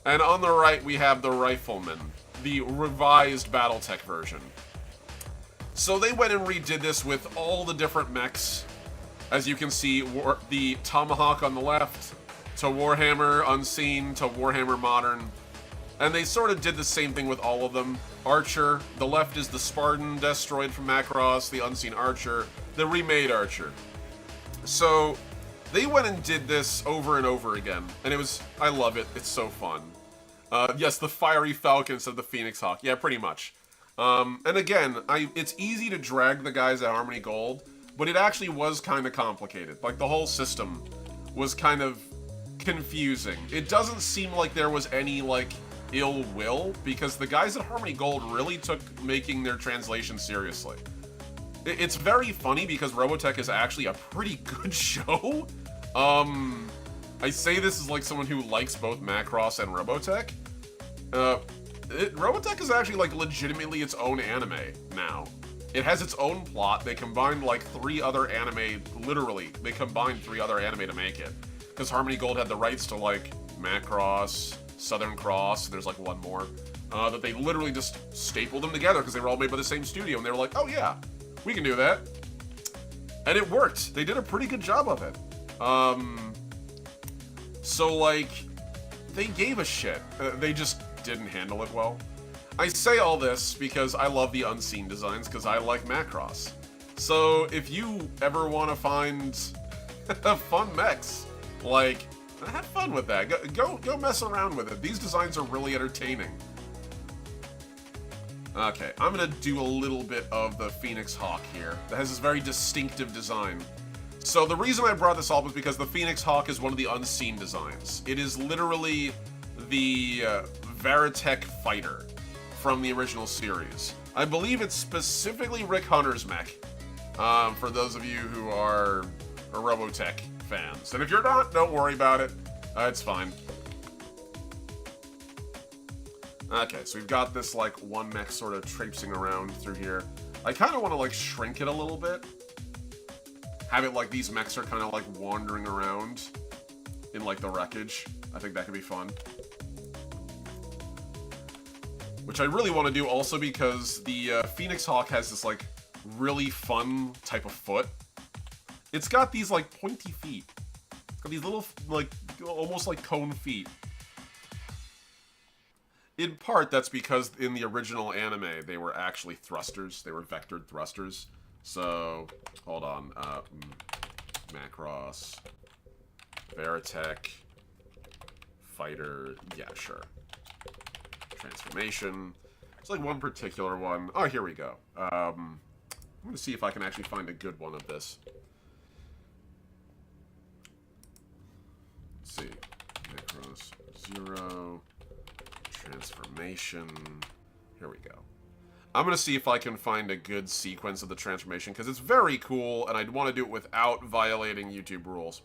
And on the right, we have the Rifleman, the revised BattleTech version. So they went and redid this with all the different mechs. As you can see, the Tomahawk on the left, to Warhammer Unseen, to Warhammer Modern. And they sort of did the same thing with all of them. Archer, the left is the Spartan Destroyed from Macross, the Unseen Archer, the remade Archer. So, they went and did this over and over again, and I love it, it's so fun. Yes, the Fiery Falcon instead of the Phoenix Hawk, yeah, pretty much. And again, it's easy to drag the guys at Harmony Gold, but it actually was kind of complicated. Like, the whole system was kind of confusing. It doesn't seem like there was any, like, ill will, because the guys at Harmony Gold really took making their translation seriously. It's very funny because Robotech is actually a pretty good show. I say this as like someone who likes both Macross and Robotech. Robotech is actually like legitimately its own anime now. It has its own plot. They combined like 3 other anime, literally, they combined 3 other anime to make it. Because Harmony Gold had the rights to like Macross, Southern Cross, there's like one more, that they literally just stapled them together because they were all made by the same studio, and they were like, oh yeah, we can do that. And it worked. They did a pretty good job of it. So like, they gave a shit. They just didn't handle it well. I say all this because I love the Unseen designs because I like Macross. So if you ever want to find Fun mechs. Like, have fun with that. Go mess around with it. These designs are really entertaining. Okay, I'm gonna do a little bit of the Phoenix Hawk here. That has this very distinctive design. So the reason I brought this up is because the Phoenix Hawk is one of the unseen designs. It is literally the Veritech fighter from the original series. I believe it's specifically Rick Hunter's mech, for those of you who are Robotech fans. And if you're not, don't worry about it. It's fine. Okay, so we've got this, like, one mech sort of traipsing around through here. I kind of want to, like, shrink it a little bit. Have it like these mechs are kind of, like, wandering around in, like, the wreckage. I think that could be fun. Which I really want to do also because the Phoenix Hawk has this, like, really fun type of foot. It's got these, like, pointy feet. It's got these little, like, almost like cone feet. In part, that's because in the original anime, they were actually thrusters. They were vectored thrusters. So, hold on. Macross. Veritech. Fighter. Yeah, sure. Transformation. It's like one particular one. Oh, here we go. I'm going to see if I can actually find a good one of this. Let's see. Macross 0. Transformation. Here we go. I'm going to see if I can find a good sequence of the transformation, because it's very cool, and I'd want to do it without violating YouTube rules.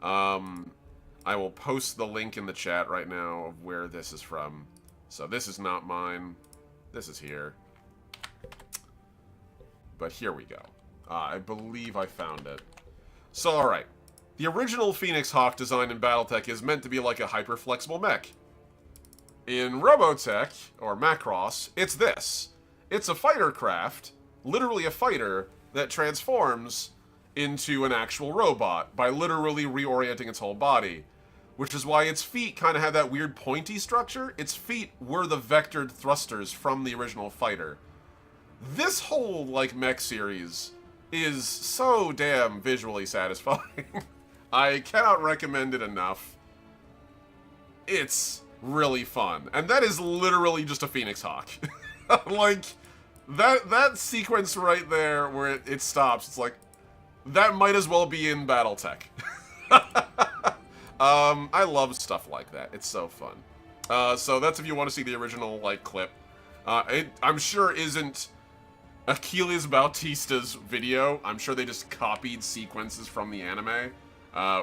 I will post the link in the chat right now of where this is from. So this is not mine. This is here. But here we go. I believe I found it. So, alright. The original Phoenix Hawk design in Battletech is meant to be like a hyper-flexible mech. In Robotech, or Macross, it's this. It's a fighter craft, literally a fighter, that transforms into an actual robot by literally reorienting its whole body. Which is why its feet kind of have that weird pointy structure. Its feet were the vectored thrusters from the original fighter. This whole, like, mech series is so damn visually satisfying. I cannot recommend it enough. It's really fun. And that is literally just a Phoenix Hawk. Like, that sequence right there where it stops, it's like, that might as well be in Battletech. I love stuff like that. It's so fun. So that's if you want to see the original, like, clip. I'm sure isn't Achilles Bautista's video. I'm sure they just copied sequences from the anime,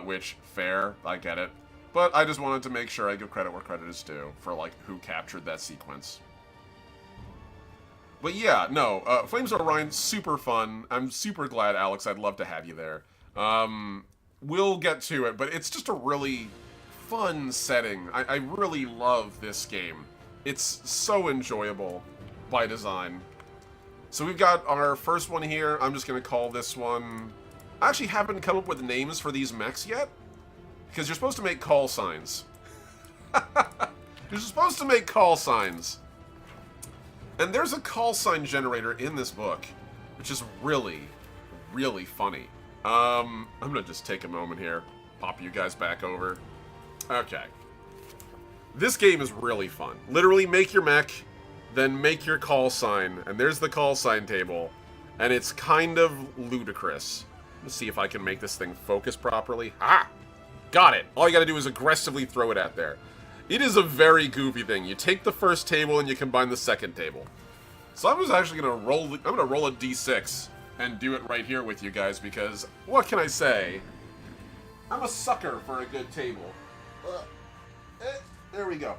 which, fair, I get it. But I just wanted to make sure I give credit where credit is due for, like, who captured that sequence. But yeah, no, Flames of Orion, super fun. I'm super glad, Alex. I'd love to have you there. We'll get to it, but it's just a really fun setting. I really love this game. It's so enjoyable by design. So we've got our first one here. I'm just going to call this one... I actually haven't come up with names for these mechs yet. Because you're supposed to make call signs. You're supposed to make call signs. And there's a call sign generator in this book, which is really, really funny. I'm gonna just take a moment here, pop you guys back over. Okay. This game is really fun. Literally make your mech, then make your call sign, and there's the call sign table, and it's kind of ludicrous. Let's see if I can make this thing focus properly. Ah! Got it! All you gotta do is aggressively throw it out there. It is a very goofy thing. You take the first table and you combine the second table. So I was actually gonna roll a d6 and do it right here with you guys because, what can I say? I'm a sucker for a good table. There we go.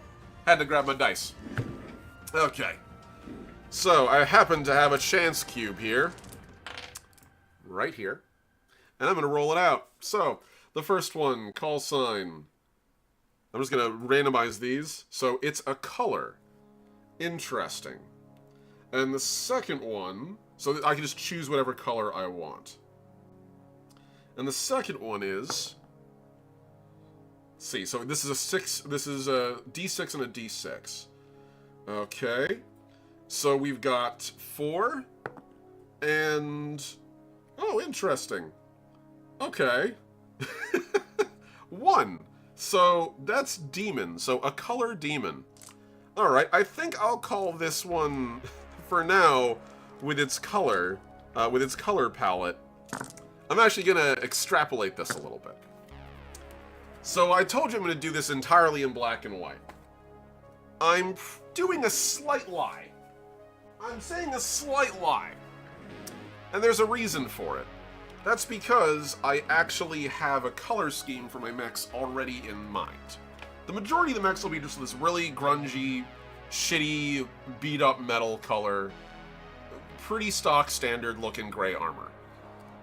Had to grab my dice. Okay. So, I happen to have a chance cube here. Right here. And I'm gonna roll it out. So, the first one, call sign. I'm just gonna randomize these. So, it's a color. Interesting. And the second one, so I can just choose whatever color I want. And the second one is, let's see, so this is a 6, this is a D6 and a D6. Okay. So we've got 4, and, oh, interesting. Okay. One. So that's demon. So a color demon. Alright, I think I'll call this one, for now, with its color palette. I'm actually gonna extrapolate this a little bit. So I told you I'm gonna do this entirely in black and white. I'm doing a slight lie. I'm saying a slight lie. And there's a reason for it. That's because I actually have a color scheme for my mechs already in mind. The majority of the mechs will be just this really grungy, shitty, beat-up metal color, pretty stock standard looking gray armor.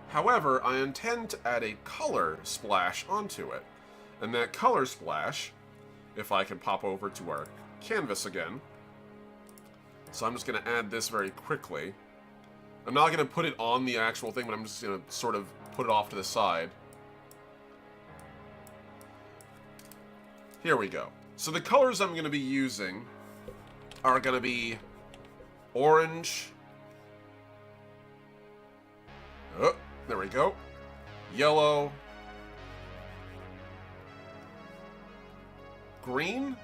However, I intend to add a color splash onto it. And that color splash, if I can pop over to our canvas again. So I'm just going to add this very quickly. I'm not going to put it on the actual thing, but I'm just going to sort of put it off to the side. Here we go. So the colors I'm going to be using are going to be orange. Oh, there we go. Yellow. Green.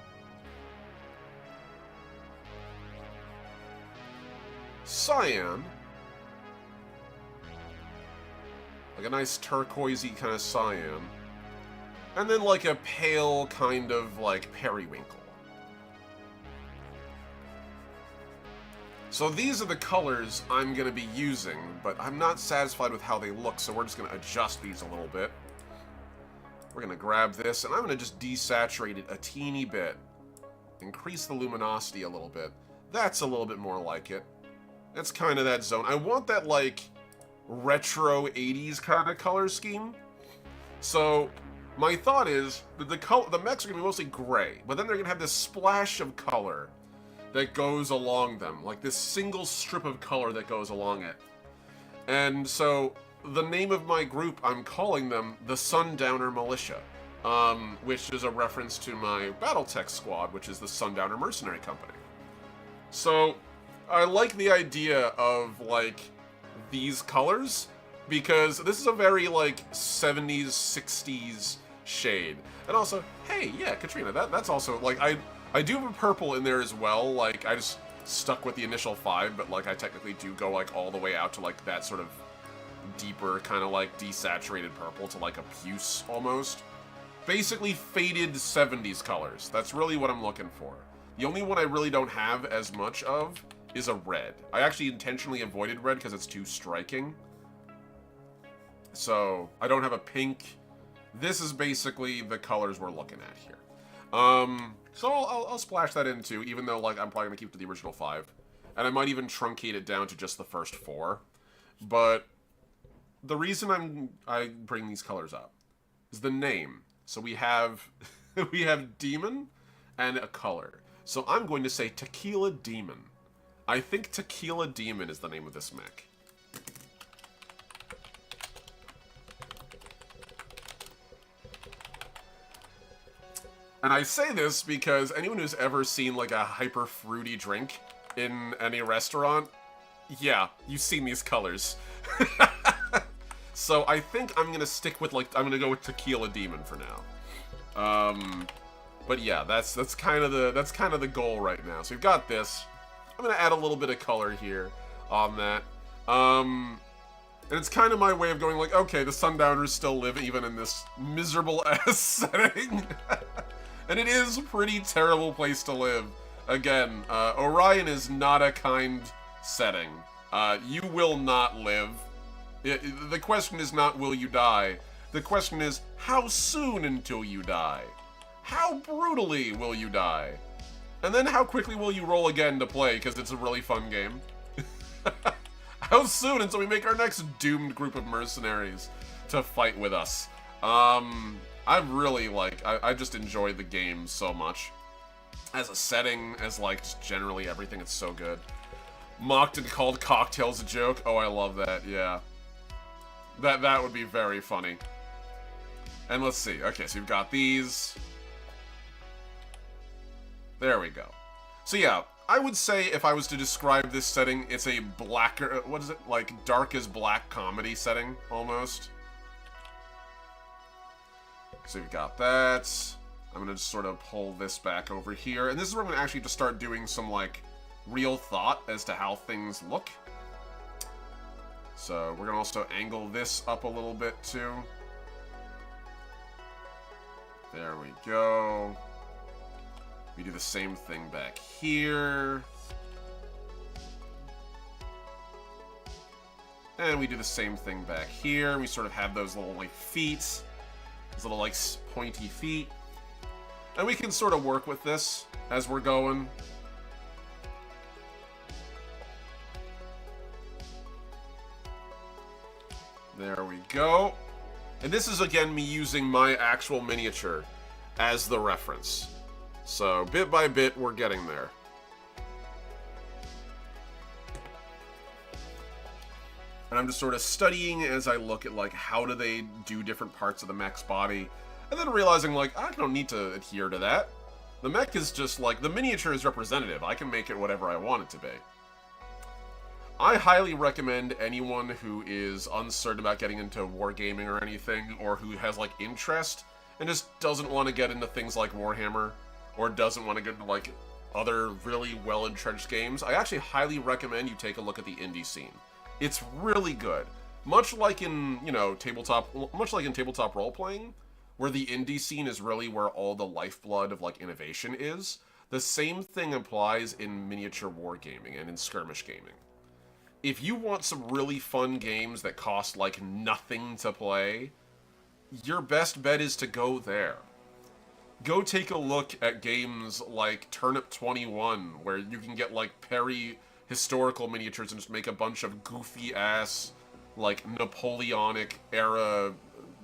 Cyan. Like a nice turquoisey kind of cyan. And then like a pale kind of like periwinkle. So these are the colors I'm going to be using, but I'm not satisfied with how they look, so we're just going to adjust these a little bit. We're going to grab this, and I'm going to just desaturate it a teeny bit. Increase the luminosity a little bit. That's a little bit more like it. That's kind of that zone. I want that, like, retro 80s kind of color scheme. So, my thought is that the mechs are going to be mostly gray, but then they're going to have this splash of color that goes along them. Like, this single strip of color that goes along it. And so, the name of my group, I'm calling them the Sundowner Militia, which is a reference to my Battletech squad, which is the Sundowner Mercenary Company. So, I like the idea of, like, these colors, because this is a very, like, 70s, 60s shade. And also, hey, yeah, Katrina, that's also, like, I do have a purple in there as well. Like, I just stuck with the initial 5, but, like, I technically do go, like, all the way out to, like, that sort of deeper, kind of, like, desaturated purple to, like, a puce, almost. Basically faded 70s colors. That's really what I'm looking for. The only one I really don't have as much of is a red. I actually intentionally avoided red because it's too striking. So, I don't have a pink. This is basically the colors we're looking at here. So I'll splash that in too, even though, like, I'm probably going to keep to the original 5. And I might even truncate it down to just the first 4. But the reason I bring these colors up is the name. So we have we have demon and a color. So I'm going to say Tequila Demon. I think Tequila Demon is the name of this mech. And I say this because anyone who's ever seen, like, a hyper fruity drink in any restaurant, yeah, you've seen these colors. So I think I'm gonna stick with, like, I'm gonna go with Tequila Demon for now. But yeah, that's kind of the goal right now. So we've got this. I'm gonna add a little bit of color here on that. And it's kind of my way of going, like, okay, the Sundowners still live even in this miserable ass setting. And it is a pretty terrible place to live. Again, Orion is not a kind setting. You will not live. The question is not, will you die? The question is, how soon until you die? How brutally will you die? And then how quickly will you roll again to play, because it's a really fun game? How soon until we make our next doomed group of mercenaries to fight with us? I really, like, I just enjoy the game so much. As a setting, as, like, just generally everything, it's so good. Mocked and called cocktails a joke? Oh, I love that, yeah. That would be very funny. And let's see. Okay, so you've got these. There we go. So yeah, I would say if I was to describe this setting, it's a blacker, what is it? Like, dark as black comedy setting, almost. So we've got that. I'm going to just sort of pull this back over here. And this is where I'm going to actually just start doing some, like, real thought as to how things look. So we're going to also angle this up a little bit, too. There we go. We do the same thing back here. And we do the same thing back here. We sort of have those little, like, feet. Those little, like, pointy feet. And we can sort of work with this as we're going. There we go. And this is, again, me using my actual miniature as the reference. So, bit by bit, we're getting there. And I'm just sort of studying as I look at, like, how do they do different parts of the mech's body. And then realizing, like, I don't need to adhere to that. The mech is just, like, the miniature is representative. I can make it whatever I want it to be. I highly recommend anyone who is uncertain about getting into wargaming or anything, or who has, like, interest, and just doesn't want to get into things like Warhammer, or doesn't want to get into, like, other really well-entrenched games. I actually highly recommend you take a look at the indie scene. It's really good. Much like in, you know, tabletop role-playing, where the indie scene is really where all the lifeblood of, like, innovation is, the same thing applies in miniature wargaming and in skirmish gaming. If you want some really fun games that cost, like, nothing to play, your best bet is to go there. Go take a look at games like Turnip 21, where you can get, like, historical miniatures and just make a bunch of goofy-ass, like, Napoleonic-era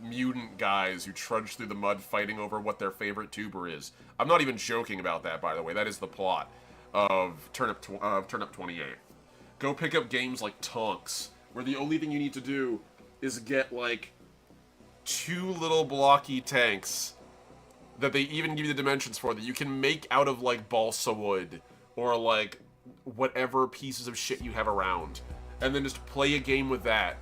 mutant guys who trudge through the mud fighting over what their favorite tuber is. I'm not even joking about that, by the way. That is the plot of Turnip 28. Go pick up games like Tonks, where the only thing you need to do is get, like, 2 little blocky tanks that they even give you the dimensions for that you can make out of, like, balsa wood or, like, whatever pieces of shit you have around, and then just play a game with that.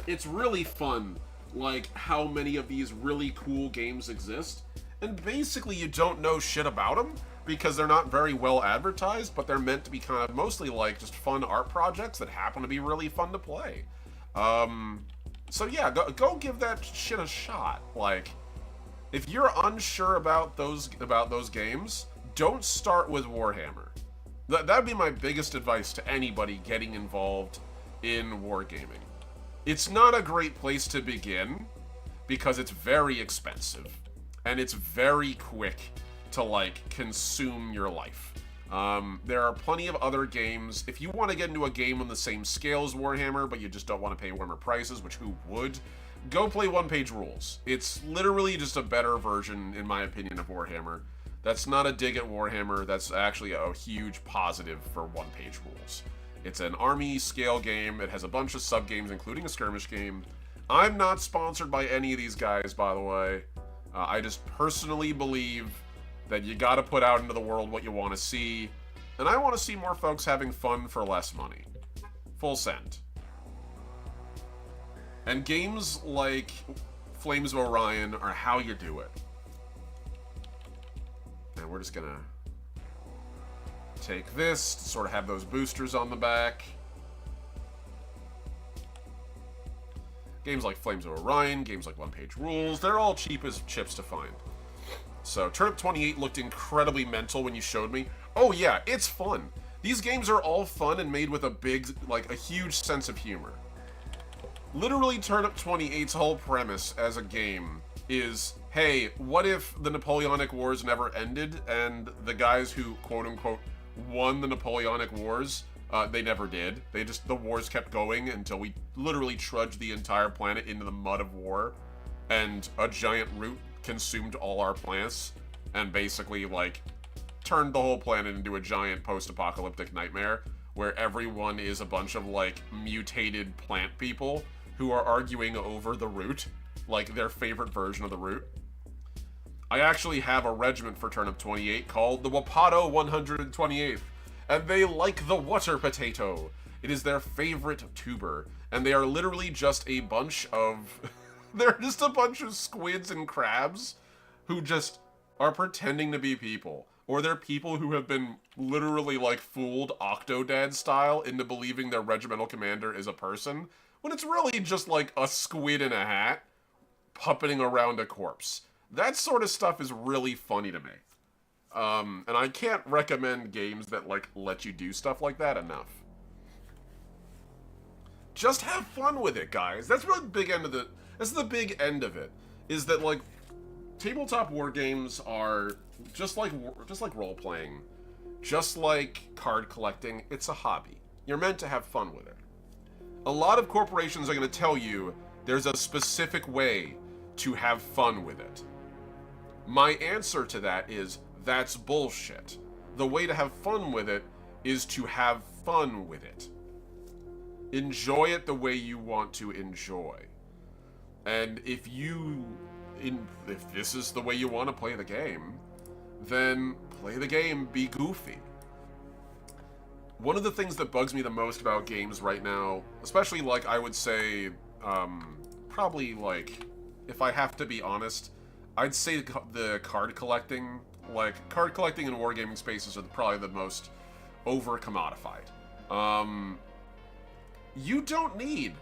It's really fun, like, how many of these really cool games exist, and basically you don't know shit about them because they're not very well advertised, but they're meant to be kind of mostly like just fun art projects that happen to be really fun to play. So yeah, go give that shit a shot. Like, if you're unsure about those games, don't start with Warhammer. That'd be my biggest advice to anybody getting involved in wargaming. It's not a great place to begin because it's very expensive and it's very quick to, like, consume your life. There are plenty of other games. If you want to get into a game on the same scale as Warhammer, but you just don't want to pay Warhammer prices, which who would, go play One Page Rules. It's literally just a better version, in my opinion, of Warhammer. That's not a dig at Warhammer, that's actually a huge positive for One Page Rules. It's an army scale game, it has a bunch of sub-games, including a skirmish game. I'm not sponsored by any of these guys, by the way. I just personally believe that you gotta put out into the world what you want to see, and I want to see more folks having fun for less money. Full send. And games like Flames of Orion are how you do it. And we're just gonna take this to sort of have those boosters on the back. Games like Flames of Orion, games like One Page Rules, they're all cheap as chips to find. So, Turnip 28 looked incredibly mental when you showed me. Oh yeah, it's fun. These games are all fun and made with a huge sense of humor. Literally, Turnip 28's whole premise as a game is, hey, what if the Napoleonic Wars never ended and the guys who, quote-unquote, won the Napoleonic Wars, they never did. The wars kept going until we literally trudged the entire planet into the mud of war, and a giant root consumed all our plants, and basically, like, turned the whole planet into a giant post-apocalyptic nightmare, where everyone is a bunch of, like, mutated plant people who are arguing over the root, like, their favorite version of the root. I actually have a regiment for Turnip 28 called the Wapato 128th, and they like the water potato. It is their favorite tuber, and they are literally just a bunch of They're just a bunch of squids and crabs who just are pretending to be people. Or they're people who have been literally, like, fooled Octodad style into believing their regimental commander is a person, when it's really just, like, a squid in a hat puppeting around a corpse. That sort of stuff is really funny to me. And I can't recommend games that, like, let you do stuff like that enough. Just have fun with it, guys. That's really the big end of the... That's the big end of it. Is that, like, tabletop war games are just like role-playing. Just like card collecting. It's a hobby. You're meant to have fun with it. A lot of corporations are going to tell you there's a specific way to have fun with it. My answer to that is, that's bullshit. The way to have fun with it is to have fun with it. Enjoy it the way you want to enjoy. And if this is the way you want to play the game, then play the game, be goofy. One of the things that bugs me the most about games right now, especially, like, I would say, probably, like, if I have to be honest, I'd say the card collecting, like, card collecting and wargaming spaces are probably the most over-commodified. You don't need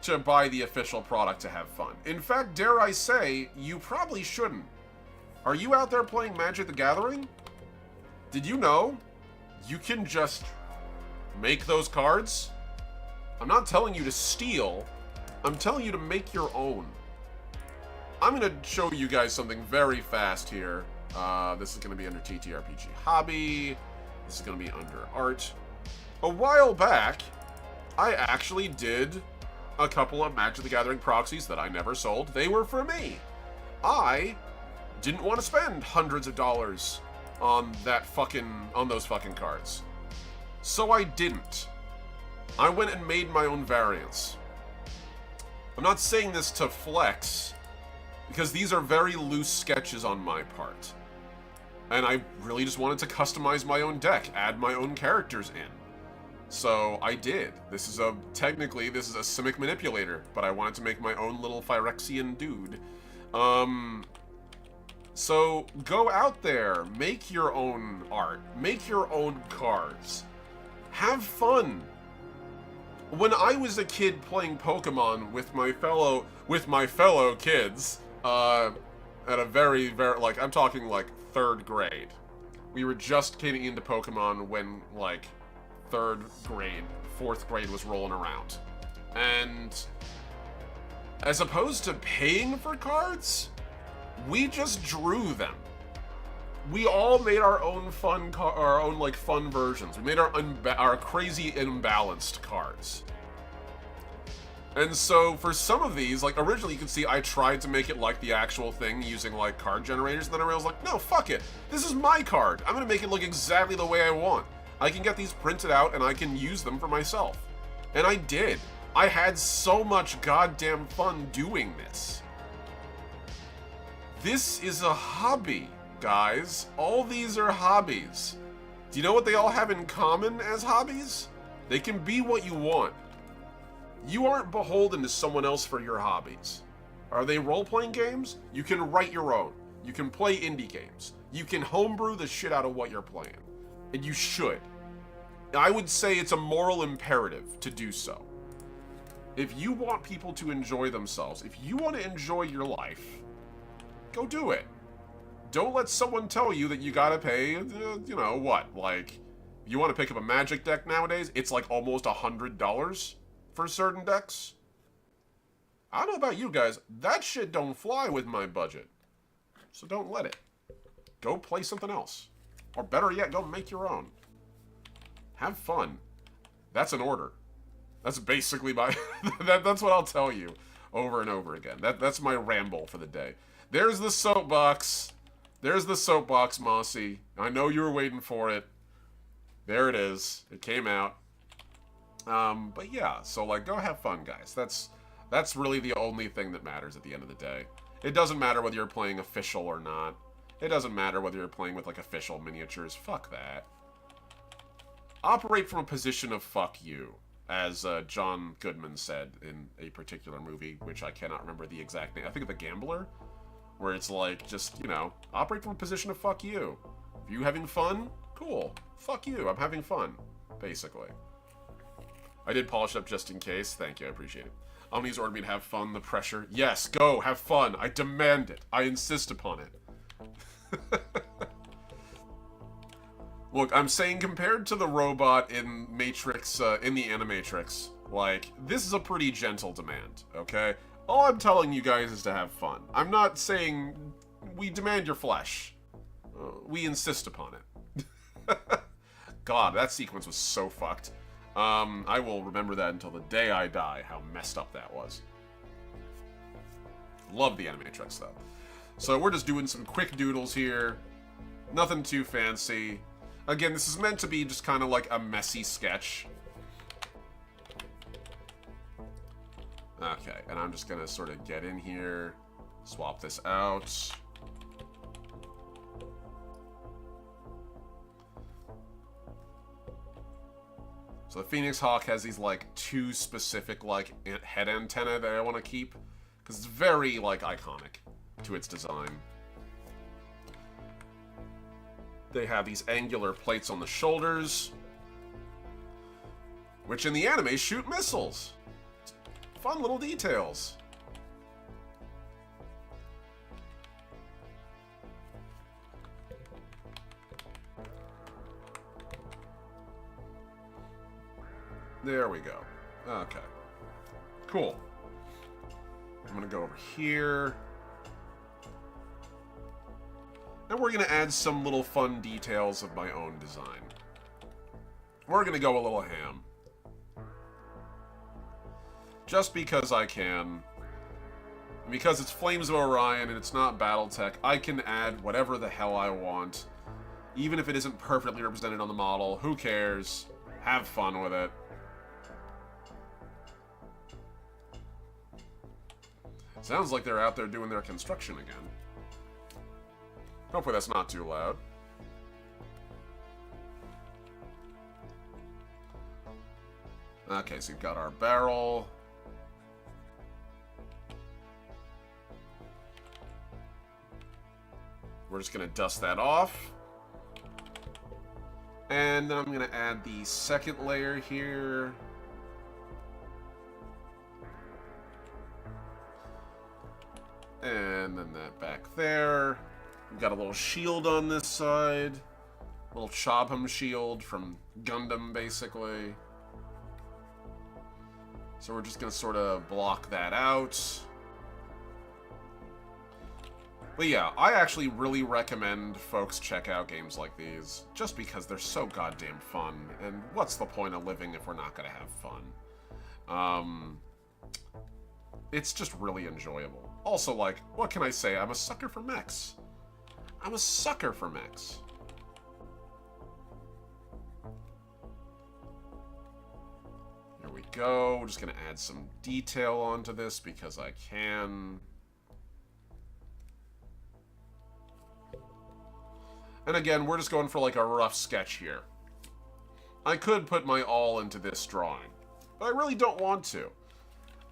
to buy the official product to have fun. In fact, dare I say, you probably shouldn't. Are you out there playing Magic the Gathering? Did you know you can just make those cards? I'm not telling you to steal. I'm telling you to make your own. I'm going to show you guys something very fast here. This is going to be under TTRPG Hobby. This is going to be under Art. A while back, I actually did a couple of Magic the Gathering proxies that I never sold. They were for me. I didn't want to spend hundreds of dollars on those fucking cards. So I didn't. I went and made my own variants. I'm not saying this to flex, because these are very loose sketches on my part. And I really just wanted to customize my own deck, add my own characters in. So I did. Technically, this is a Simic Manipulator, but I wanted to make my own little Phyrexian dude. So go out there, make your own art, make your own cards. Have fun. When I was a kid playing Pokemon with my fellow kids, at a very, like, I'm talking like 3rd grade. We were just getting into Pokemon when, like, 3rd grade, 4th grade was rolling around. And as opposed to paying for cards, we just drew them. We all made our own fun versions. We made our crazy imbalanced cards. And so for some of these, like, originally you can see I tried to make it like the actual thing using, like, card generators, and then I was like, no, fuck it. This is my card. I'm gonna make it look exactly the way I want. I can get these printed out and I can use them for myself. And I did. I had so much goddamn fun doing this. This is a hobby, guys. All these are hobbies. Do you know what they all have in common as hobbies? They can be what you want. You aren't beholden to someone else for your hobbies. Are they role-playing games? You can write your own. You can play indie games. You can homebrew the shit out of what you're playing. And you should. I would say it's a moral imperative to do so. If you want people to enjoy themselves, if you want to enjoy your life, go do it. Don't let someone tell you that you gotta pay, you know, what? Like, you want to pick up a Magic deck nowadays, it's like almost $100 for certain decks. I don't know about you guys, that shit don't fly with my budget. So don't let it. Go play something else. Or better yet, go make your own. Have fun. That's an order. That's basically my... that's what I'll tell you over and over again. That's my ramble for the day. There's the soapbox. There's the soapbox, Mossy. I know you were waiting for it. There it is. It came out. But yeah, so, like, go have fun, guys. That's really the only thing that matters at the end of the day. It doesn't matter whether you're playing official or not. It doesn't matter whether you're playing with, like, official miniatures. Fuck that. Operate from a position of fuck you. as John Goodman said in a particular movie, which I cannot remember the exact name. I think of The Gambler, where it's like, just, you know, operate from a position of fuck you. If you having fun, cool. Fuck you, I'm having fun, basically. I did polish up just in case. Thank you, I appreciate it. Omni's ordered me to have fun, the pressure. Yes, go, have fun. I demand it. I insist upon it. Look, I'm saying compared to the robot in Matrix, in the Animatrix, like, this is a pretty gentle demand, okay? All I'm telling you guys is to have fun. I'm not saying we demand your flesh. We insist upon it. God, that sequence was so fucked. I will remember that until the day I die, how messed up that was. Love the Animatrix, though. So we're just doing some quick doodles here. Nothing too fancy. Again, this is meant to be just kind of like a messy sketch. Okay, and I'm just gonna sort of get in here, swap this out. So the Phoenix Hawk has these, like, two specific, like, head antennae that I want to keep, because it's very, like, iconic to its design. They have these angular plates on the shoulders, which in the anime shoot missiles. Fun little details. There we go. Okay. Cool. I'm gonna go over here. And we're gonna add some little fun details of my own design. We're gonna go a little ham. Just because I can. And because it's Flames of Orion and it's not Battletech, I can add whatever the hell I want. Even if it isn't perfectly represented on the model, who cares? Have fun with it. Sounds like they're out there doing their construction again. Hopefully that's not too loud. Okay, so we've got our barrel. We're just gonna dust that off. And then I'm gonna add the second layer here. And then that back there. We've got a little shield on this side. A little Chobham shield from Gundam, basically. So we're just going to sort of block that out. But yeah, I actually really recommend folks check out games like these, just because they're so goddamn fun, and what's the point of living if we're not going to have fun? It's just really enjoyable. Also, like, what can I say? I'm a sucker for mechs. I'm a sucker for mechs. Here we go. We're just going to add some detail onto this because I can. And again, we're just going for like a rough sketch here. I could put my all into this drawing, but I really don't want to.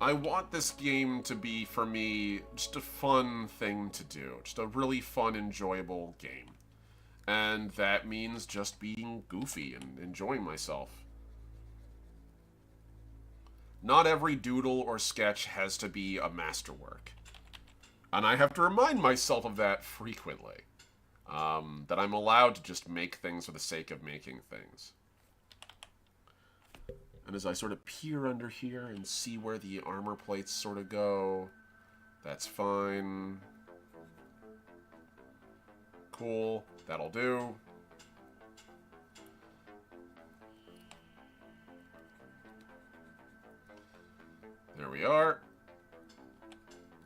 I want this game to be, for me, just a fun thing to do. Just a really fun, enjoyable game. And that means just being goofy and enjoying myself. Not every doodle or sketch has to be a masterwork. And I have to remind myself of that frequently. That I'm allowed to just make things for the sake of making things. And as I sort of peer under here and see where the armor plates sort of go, that's fine. Cool, that'll do. There we are.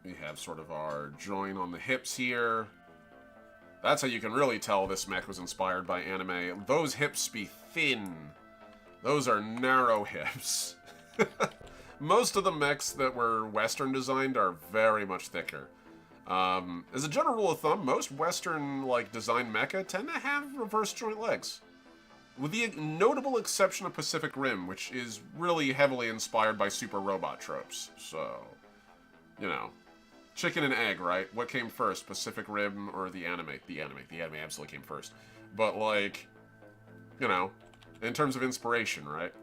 We have sort of our join on the hips here. That's how you can really tell this mech was inspired by anime. Those hips be thin. Those are narrow hips. Most of the mechs that were Western designed are very much thicker. As a general rule of thumb, most Western like design mecha tend to have reverse joint legs. with the notable exception of Pacific Rim, which is really heavily inspired by super robot tropes. So, you know, chicken and egg, right? What came first, Pacific Rim or the anime? The anime absolutely came first. But, like, you know, in terms of inspiration, right?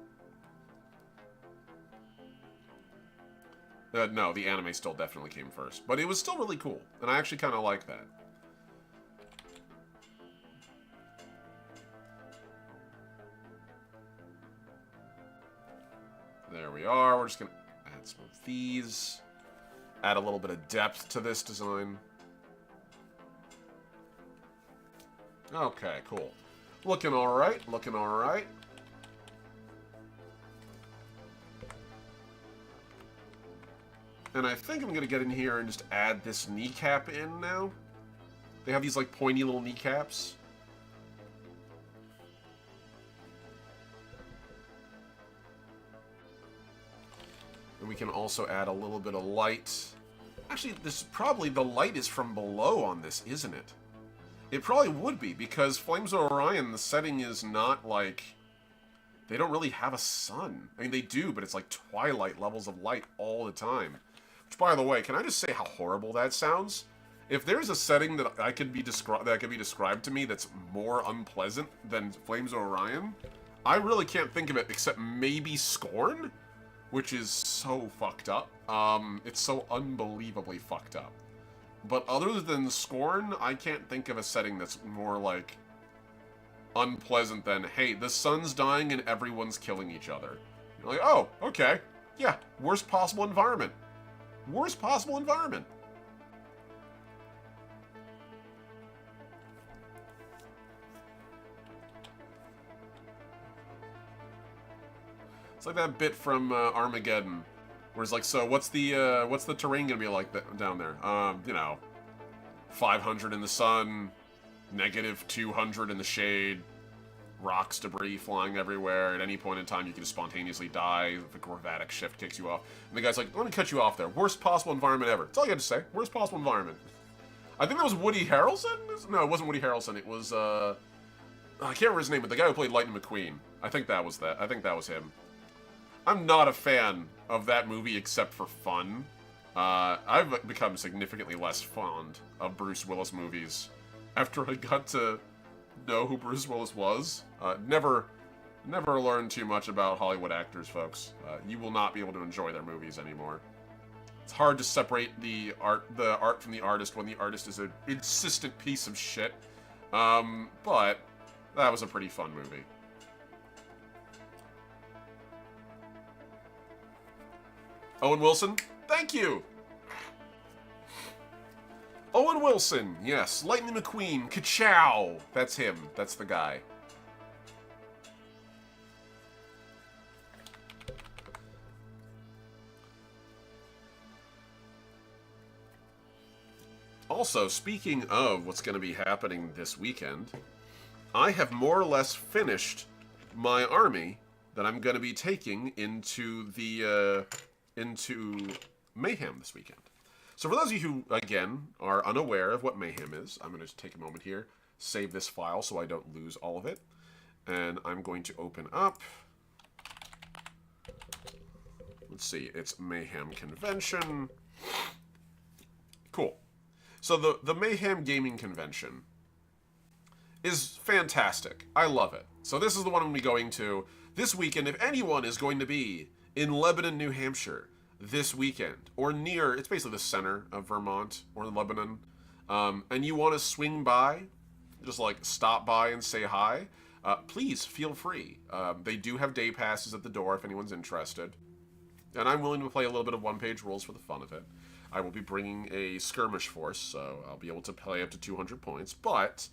No, the anime still definitely came first. But it was still really cool, and I actually kind of like that. There we are. We're just going to add some of these. Add a little bit of depth to this design. Okay, cool. Looking alright, looking alright. And I think I'm going to get in here and just add this kneecap in now. They have these, like, pointy little kneecaps. And we can also add a little bit of light. Actually, this probably, the light is from below on this, isn't it? It probably would be, because Flames of Orion, the setting is not, like... They don't really have a sun. I mean, they do, but it's like twilight levels of light all the time. Which, by the way, can I just say how horrible that sounds? If there's a setting that could be described to me that's more unpleasant than Flames of Orion, I really can't think of it except maybe Scorn, which is so fucked up. It's so unbelievably fucked up. But other than Scorn, I can't think of a setting that's more, like, unpleasant than, hey, the sun's dying and everyone's killing each other. You're like, oh, okay. Yeah, worst possible environment. Worst possible environment. It's like that bit from Armageddon, where it's like, so what's the terrain gonna be like down there? You know, 500 in the sun, negative 200 in the shade, rocks, debris flying everywhere. At any point in time, you can just spontaneously die if a gravitic shift kicks you off. And the guy's like, let me cut you off there. Worst possible environment ever. That's all you had to say. Worst possible environment. I think that was Woody Harrelson? No, it wasn't Woody Harrelson. It was, I can't remember his name, but the guy who played Lightning McQueen. I think that was him. I'm not a fan of that movie except for fun. I've become significantly less fond of Bruce Willis movies after I got to know who Bruce Willis was. Never learned too much about Hollywood actors, folks. You will not be able to enjoy their movies anymore. It's hard to separate the art from the artist when the artist is an insistent piece of shit. But that was a pretty fun movie. Owen Wilson, thank you! Owen Wilson, yes. Lightning McQueen, ka-chow! That's him. That's the guy. Also, speaking of what's going to be happening this weekend, I have more or less finished my army that I'm going to be taking into the... into Mayhem this weekend. So for those of you who, again, are unaware of what Mayhem is, I'm going to just take a moment here, save this file so I don't lose all of it, and I'm going to open up, let's see, it's Mayhem Convention. Cool. So the Mayhem Gaming Convention is fantastic. I love it. So this is the one I'm going to be going to this weekend. If anyone is going to be in Lebanon, New Hampshire this weekend, or near, it's basically the center of Vermont or Lebanon, and you want to swing by, just like stop by and say hi, please feel free. They do have day passes at the door if anyone's interested, and I'm willing to play a little bit of one-page rules for the fun of it. I will be bringing a skirmish force, so I'll be able to play up to 200 points, but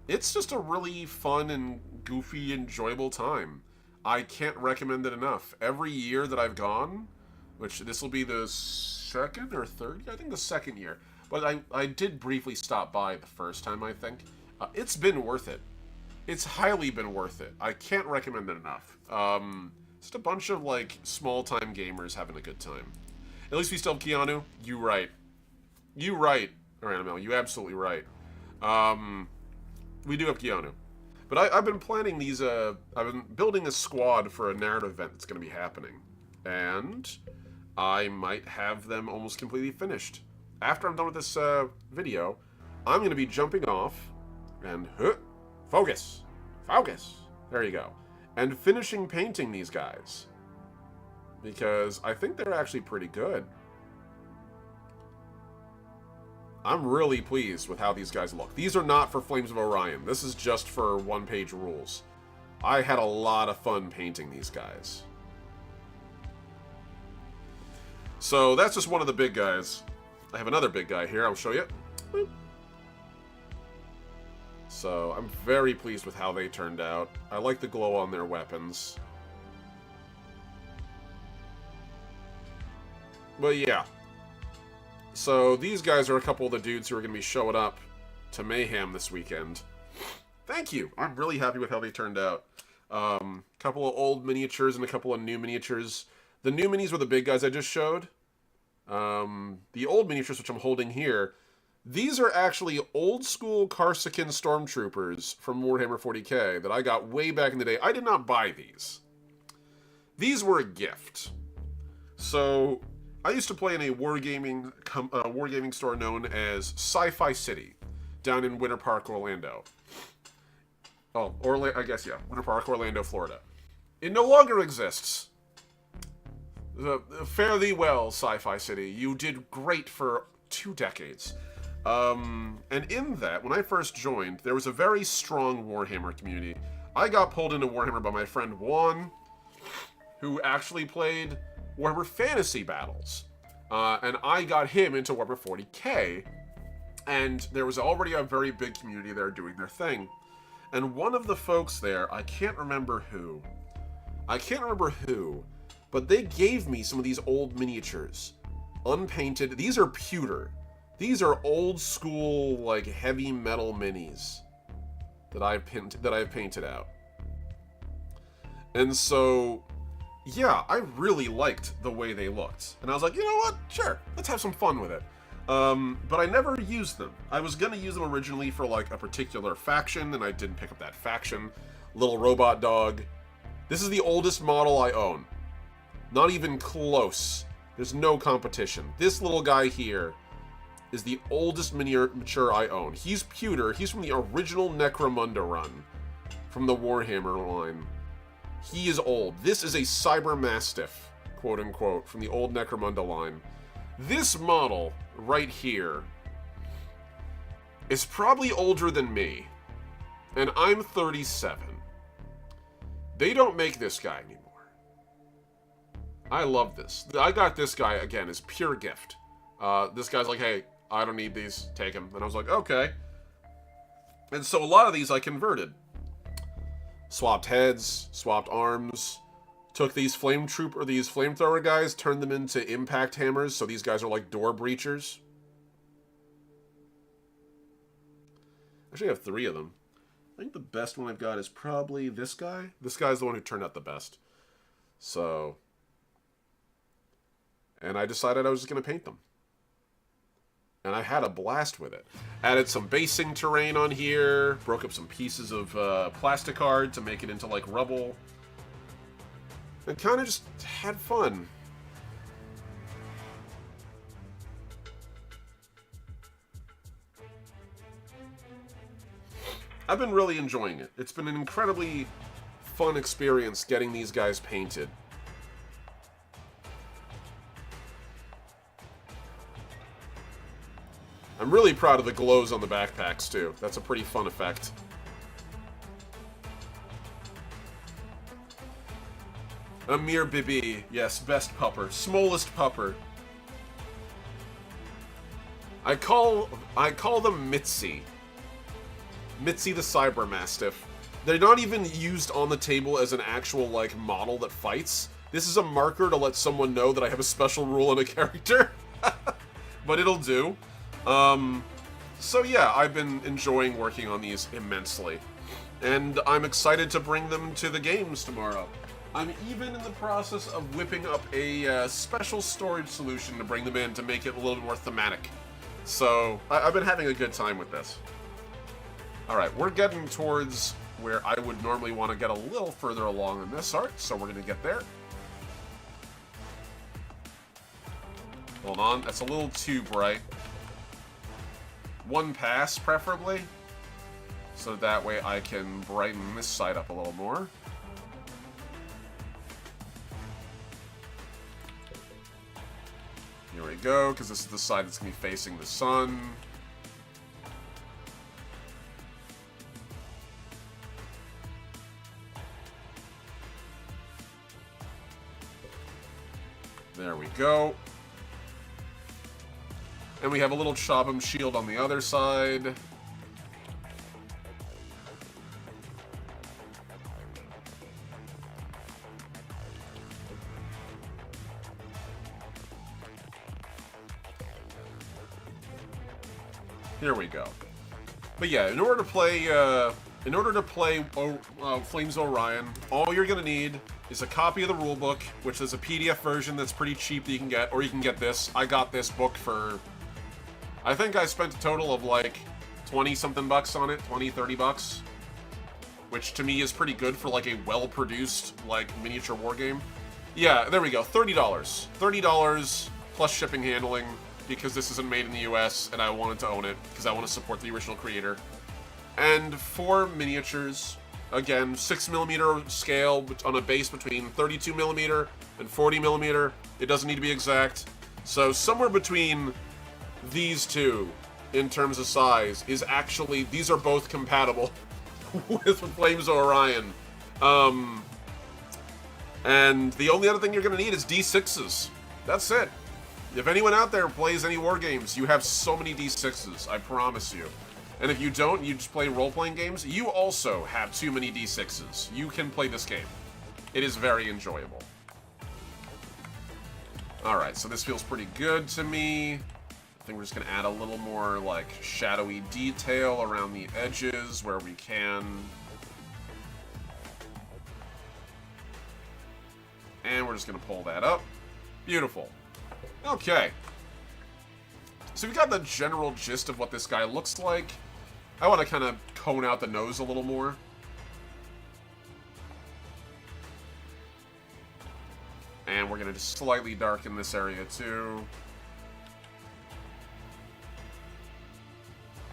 it's just a really fun and goofy, enjoyable time. I can't recommend it enough. Every year that I've gone, which this will be the second or third, I think the second year, but I did briefly stop by the first time, I think. It's been worth it. It's highly been worth it. I can't recommend it enough. Just a bunch of, like, small-time gamers having a good time. At least we still have Keanu. You right. Orion, you absolutely right. We do have Keanu. But I've been planning these, I've been building a squad for a narrative event that's going to be happening. And I might have them almost completely finished. After I'm done with this video, I'm going to be jumping off and focus. There you go. And finishing painting these guys. Because I think they're actually pretty good. I'm really pleased with how these guys look. These are not for Flames of Orion. This is just for one-page rules. I had a lot of fun painting these guys. So that's just one of the big guys. I have another big guy here. I'll show you. So I'm very pleased with how they turned out. I like the glow on their weapons. But yeah. So these guys are a couple of the dudes who are going to be showing up to Mayhem this weekend. Thank you. I'm really happy with how they turned out. Couple of old miniatures and a couple of new miniatures. The new minis were the big guys I just showed. The old miniatures, which I'm holding here, these are actually old school Karsikan Stormtroopers from Warhammer 40k that I got way back in the day. I did not buy these. These were a gift. So I used to play in a wargaming store known as Sci-Fi City down in Winter Park, Orlando. Oh, I guess, yeah. Winter Park, Orlando, Florida. It no longer exists. Fare thee well, Sci-Fi City. You did great for 2 decades. And in that, when I first joined, there was a very strong Warhammer community. I got pulled into Warhammer by my friend Juan, who actually played Warhammer Fantasy Battles. And I got him into Warhammer 40k. And there was already a very big community there doing their thing. And one of the folks there, I can't remember who, but they gave me some of these old miniatures. Unpainted. These are pewter. These are old school, like, heavy metal minis that I've painted out. And so, yeah, I really liked the way they looked. And I was like, you know what? Sure, let's have some fun with it. But I never used them. I was going to use them originally for, like, a particular faction, and I didn't pick up that faction. Little robot dog. This is the oldest model I own. Not even close. There's no competition. This little guy here is the oldest miniature I own. He's pewter. He's from the original Necromunda run from the Warhammer line. He is old. This is a Cyber Mastiff, quote-unquote, from the old Necromunda line. This model right here is probably older than me, and I'm 37. They don't make this guy anymore. I love this. I got this guy, again, as pure gift. This guy's like, hey, I don't need these, take them. And I was like, okay. And so a lot of these I converted. Swapped heads, swapped arms, took these flamethrower guys, turned them into impact hammers, so these guys are like door breachers. Actually, I have 3 of them. I think the best one I've got is probably this guy. This guy's the one who turned out the best. So, and I decided I was just going to paint them. And I had a blast with it. Added some basing terrain on here, broke up some pieces of plastic art to make it into like rubble. And kind of just had fun. I've been really enjoying it. It's been an incredibly fun experience getting these guys painted. I'm really proud of the glows on the backpacks, too. That's a pretty fun effect. Amir Bibi. Yes, best pupper. Smallest pupper. I call them Mitzi. Mitzi the Cyber Mastiff. They're not even used on the table as an actual, like, model that fights. This is a marker to let someone know that I have a special rule in a character. But it'll do. So yeah, I've been enjoying working on these immensely. And I'm excited to bring them to the games tomorrow. I'm even in the process of whipping up a special storage solution to bring them in to make it a little bit more thematic. So, I've been having a good time with this. Alright, we're getting towards where I would normally want to get a little further along in this art, so we're going to get there. Hold on, that's a little too bright. One pass, preferably, so that way I can brighten this side up a little more. Here we go, because this is the side that's going to be facing the sun. There we go. And we have a little Chobham shield on the other side. Here we go. But yeah, in order to play Flames Orion, all you're gonna need is a copy of the rulebook, which is a PDF version that's pretty cheap that you can get, or you can get this. I got this book for, I think I spent a total of like 20-something bucks on it, 20, 30 bucks, which to me is pretty good for like a well-produced like miniature war game. Yeah, there we go, $30. $30 plus shipping handling, because this isn't made in the US and I wanted to own it because I want to support the original creator. And 4 miniatures, again, 6mm scale on a base between 32mm and 40mm. It doesn't need to be exact. So somewhere between these two in terms of size is actually, these are both compatible with Flames of Orion. And the only other thing you're going to need is D6s. That's it. If anyone out there plays any war games, you have so many D6s, I promise you. And if you don't, you just play role-playing games, you also have too many D6s. You can play this game. It is very enjoyable. Alright, so this feels pretty good to me. I think we're just going to add a little more, like, shadowy detail around the edges where we can. And we're just going to pull that up. Beautiful. Okay. So we've got the general gist of what this guy looks like. I want to kind of cone out the nose a little more. And we're going to just slightly darken this area too.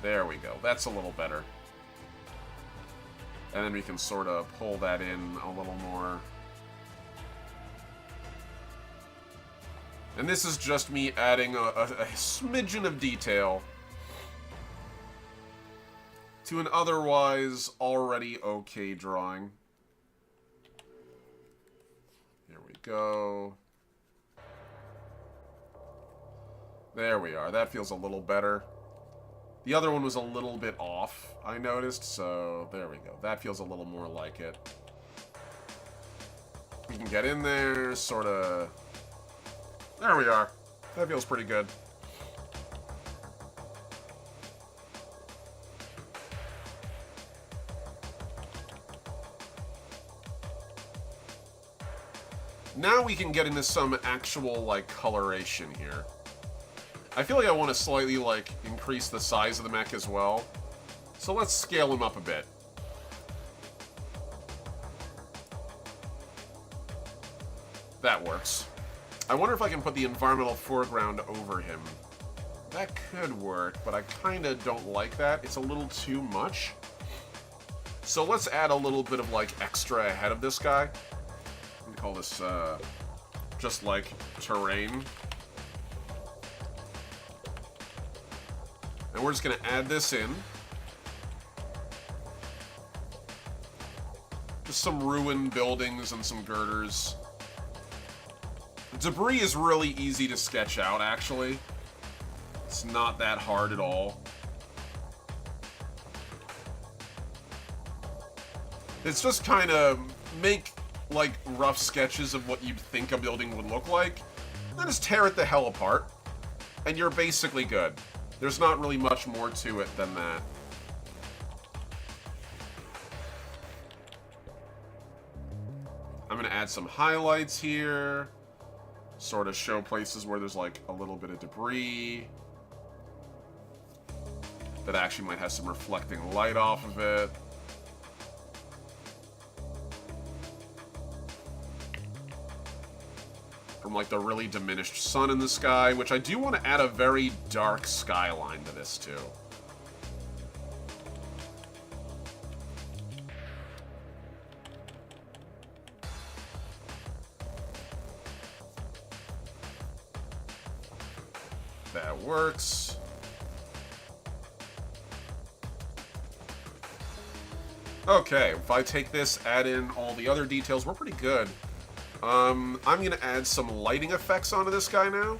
There we go. That's a little better. And then we can sort of pull that in a little more. And this is just me adding a smidgen of detail to an otherwise already okay drawing. Here we go. There we are. That feels a little better. The other one was a little bit off, I noticed, so there we go. That feels a little more like it. We can get in there, sort of. There we are. That feels pretty good. Now we can get into some actual, like, coloration here. I feel like I want to slightly, like, increase the size of the mech as well. So let's scale him up a bit. That works. I wonder if I can put the environmental foreground over him. That could work, but I kind of don't like that. It's a little too much. So let's add a little bit of, like, extra ahead of this guy. I'm gonna call this, just, like, terrain. And we're just gonna add this in. Just some ruined buildings and some girders. Debris is really easy to sketch out, actually. It's not that hard at all. It's just kind of make, like, rough sketches of what you'd think a building would look like, then just tear it the hell apart, and you're basically good. There's not really much more to it than that. I'm gonna add some highlights here. Sort of show places where there's, like, a little bit of debris that actually might have some reflecting light off of it. from like the really diminished sun in the sky, which I do want to add a very dark skyline to this too. That works. Okay, if I take this, add in all the other details, we're pretty good. I'm going to add some lighting effects onto this guy now.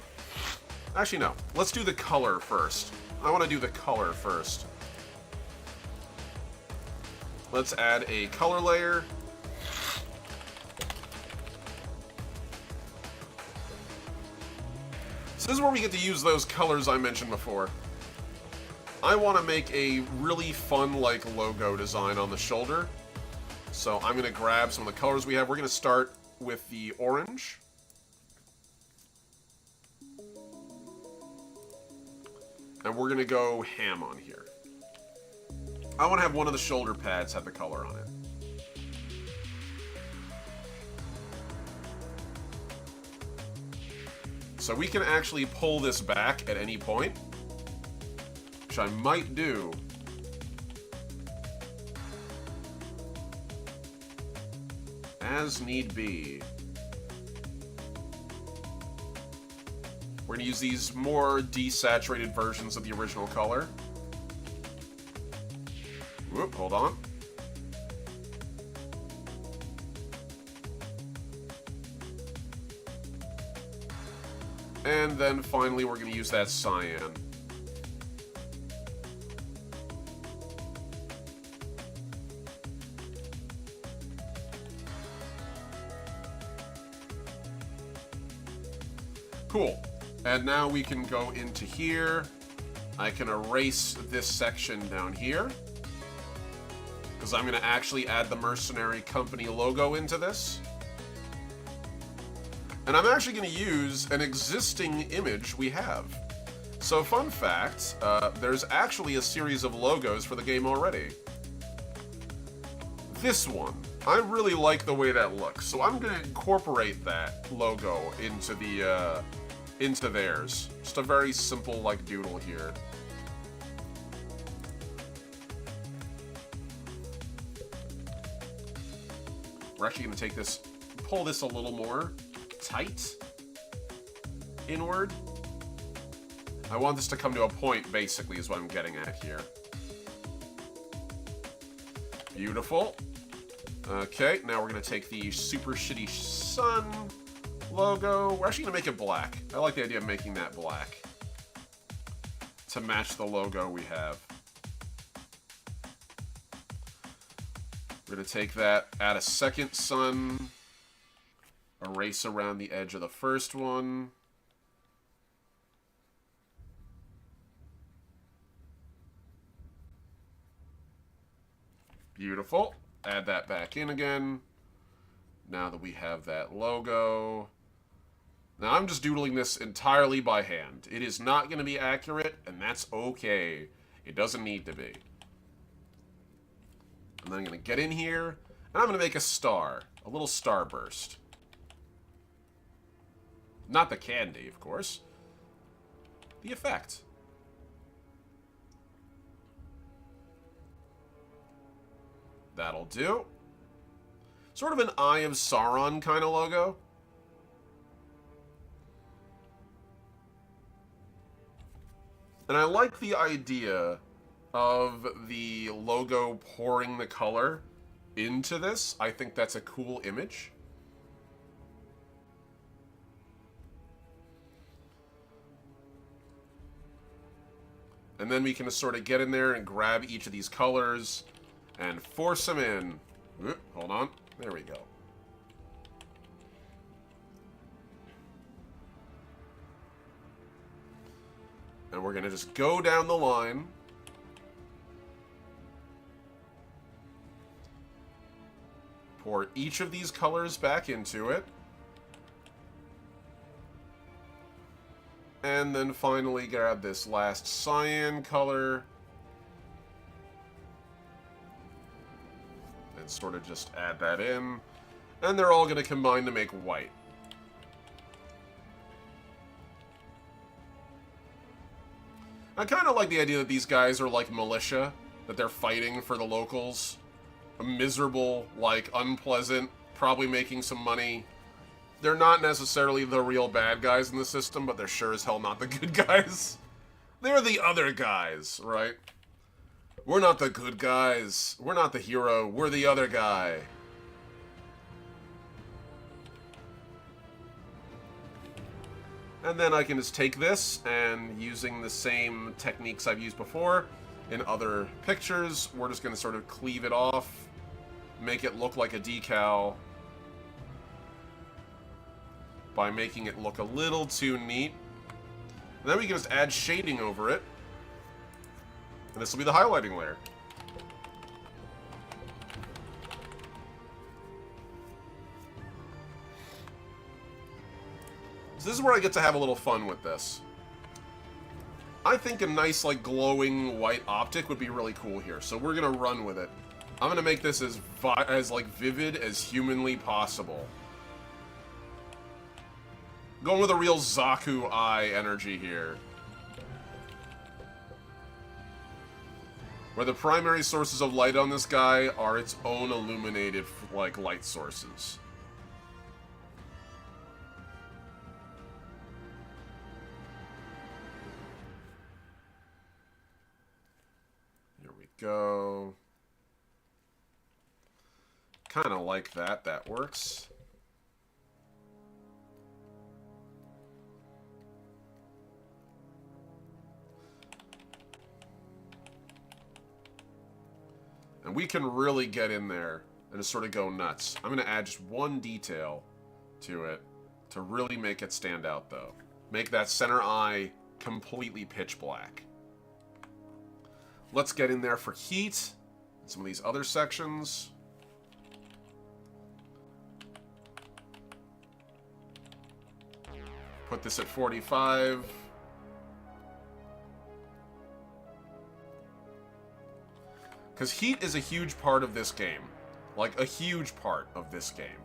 Actually, no. Let's do the color first. I want to do the color first. Let's add a color layer. So this is where we get to use those colors I mentioned before. I want to make a really fun, like, logo design on the shoulder. So I'm going to grab some of the colors we have. We're going to start with the orange. And we're going to go ham on here. I want to have one of the shoulder pads have the color on it. So we can actually pull this back at any point, which I might do. As need be. We're going to use these more desaturated versions of the original color. Whoop, hold on. And then finally we're going to use that cyan. Cool. And now we can go into here. I can erase this section down here, because I'm going to actually add the Mercenary Company logo into this. And I'm actually going to use an existing image we have. So fun fact, there's actually a series of logos for the game already. This one, I really like the way that looks, so I'm going to incorporate that logo into the into theirs. Just a very simple, like, doodle here. We're actually going to take this, pull this a little more tight inward. I want this to come to a point, basically, is what I'm getting at here. Beautiful. Okay, now we're going to take the super shitty sun logo. We're actually going to make it black. I like the idea of making that black to match the logo we have. We're going to take that, add a second sun, erase around the edge of the first one. Beautiful. Add that back in again. Now that we have that logo. Now I'm just doodling this entirely by hand. It is not going to be accurate, and that's okay. It doesn't need to be. And then I'm going to get in here, and I'm going to make a star. A little starburst. Not the candy, of course. The effect. That'll do. Sort of an Eye of Sauron kind of logo. And I like the idea of the logo pouring the color into this. I think that's a cool image. And then we can just sort of get in there and grab each of these colors and force them in. Ooh, hold on. There we go. And we're going to just go down the line. Pour each of these colors back into it. And then finally grab this last cyan color. And sort of just add that in. And they're all going to combine to make white. I kind of like the idea that these guys are like militia, that they're fighting for the locals. A miserable, like, unpleasant, probably making some money. They're not necessarily the real bad guys in the system, but they're sure as hell not the good guys. They're the other guys, right? We're not the good guys. We're not the hero. We're the other guy. And then I can just take this, and using the same techniques I've used before in other pictures, we're just going to sort of cleave it off, make it look like a decal by making it look a little too neat. And then we can just add shading over it, and this will be the highlighting layer. So this is where I get to have a little fun with this. I think a nice, like, glowing white optic would be really cool here, so we're gonna run with it. I'm gonna make this as like, vivid as humanly possible. Going with a real Zaku eye energy here. Where the primary sources of light on this guy are its own illuminated, like, light sources. Here we go. Kind of like that. That works. And we can really get in there and just sort of go nuts. I'm going to add just one detail to it to really make it stand out, though. Make that center eye completely pitch black. Let's get in there for heat and some of these other sections. Put this at 45. Because heat is a huge part of this game. Like, a huge part of this game.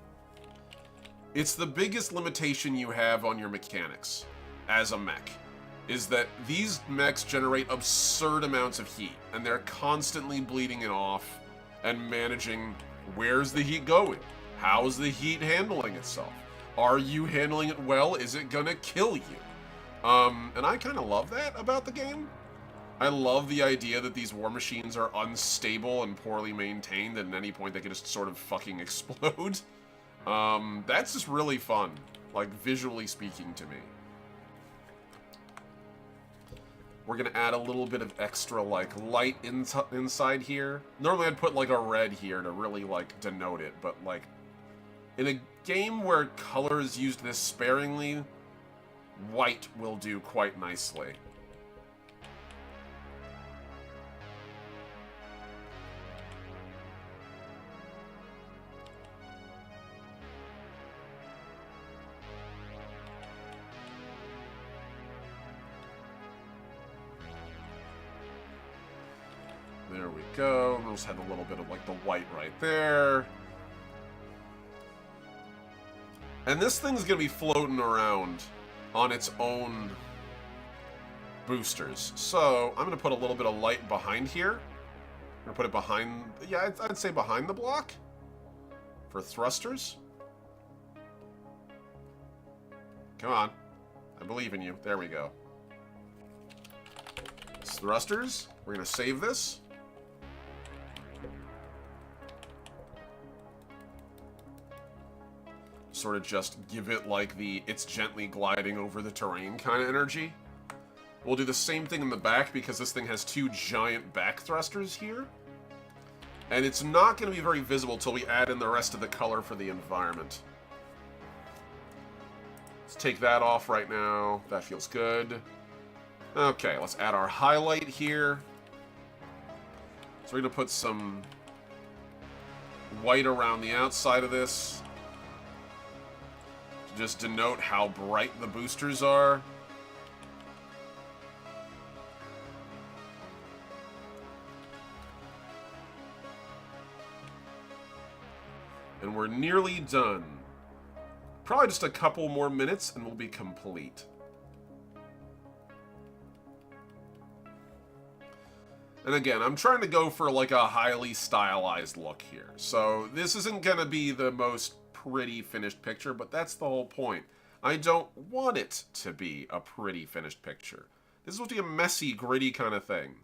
It's the biggest limitation you have on your mechanics as a mech. Is that these mechs generate absurd amounts of heat. And they're constantly bleeding it off and managing where's the heat going? How's the heat handling itself? Are you handling it well? Is it gonna kill you? And I kind of love that about the game. I love the idea that these war machines are unstable and poorly maintained, and at any point they can just sort of fucking explode. That's just really fun, like, visually speaking to me. We're gonna add a little bit of extra, like, light inside here. Normally I'd put, like, a red here to really, like, denote it, but, like, in a game where color is used this sparingly, white will do quite nicely. There we go. We'll just have a little bit of, like, the white right there. And this thing's gonna be floating around on its own boosters. So, I'm gonna put a little bit of light behind here. I'm gonna put it behind, yeah, I'd say behind the block for thrusters. Come on. I believe in you. There we go. It's thrusters. We're gonna save this. Sort of just give it, like, the it's gently gliding over the terrain kind of energy. We'll do the same thing in the back because this thing has two giant back thrusters here. And it's not going to be very visible till we add in the rest of the color for the environment. Let's take that off right now. That feels good. Okay, let's add our highlight here. So we're going to put some white around the outside of this. Just denote how bright the boosters are. And we're nearly done. Probably just a couple more minutes and we'll be complete. And again, I'm trying to go for like a highly stylized look here. So this isn't going to be the most pretty finished picture, but that's the whole point. I don't want it to be a pretty finished picture. This is supposed to be a messy, gritty kind of thing.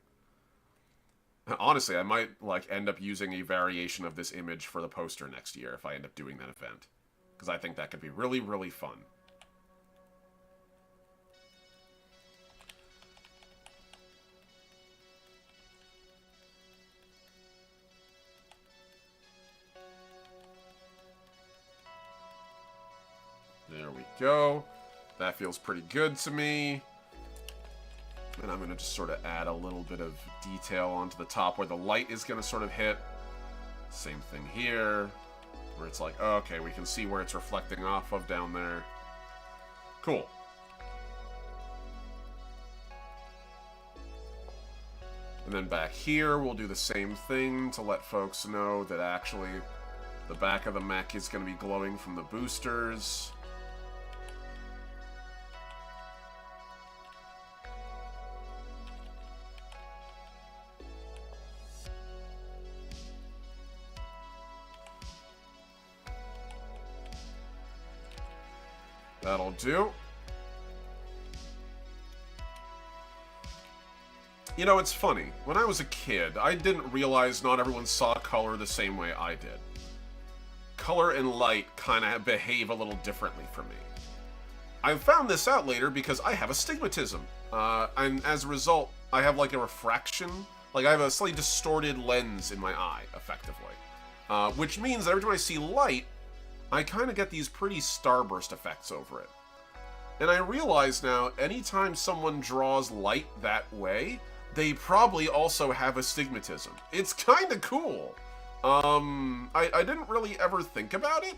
Honestly, I might like end up using a variation of this image for the poster next year if I end up doing that event. Because I think that could be really, really fun. There we go. That feels pretty good to me. And I'm going to just sort of add a little bit of detail onto the top where the light is going to sort of hit. Same thing here, where it's like, oh, okay, we can see where it's reflecting off of down there. Cool. And then back here, we'll do the same thing to let folks know that actually the back of the mech is going to be glowing from the boosters. That'll do. You know, it's funny. When I was a kid, I didn't realize not everyone saw color the same way I did. Color and light kind of behave a little differently for me. I found this out later because I have astigmatism. And as a result, I have like a refraction. Like I have a slightly distorted lens in my eye, effectively. Which means that every time I see light, I kind of get these pretty starburst effects over it. And I realize now, anytime someone draws light that way, they probably also have astigmatism. It's kind of cool. I didn't really ever think about it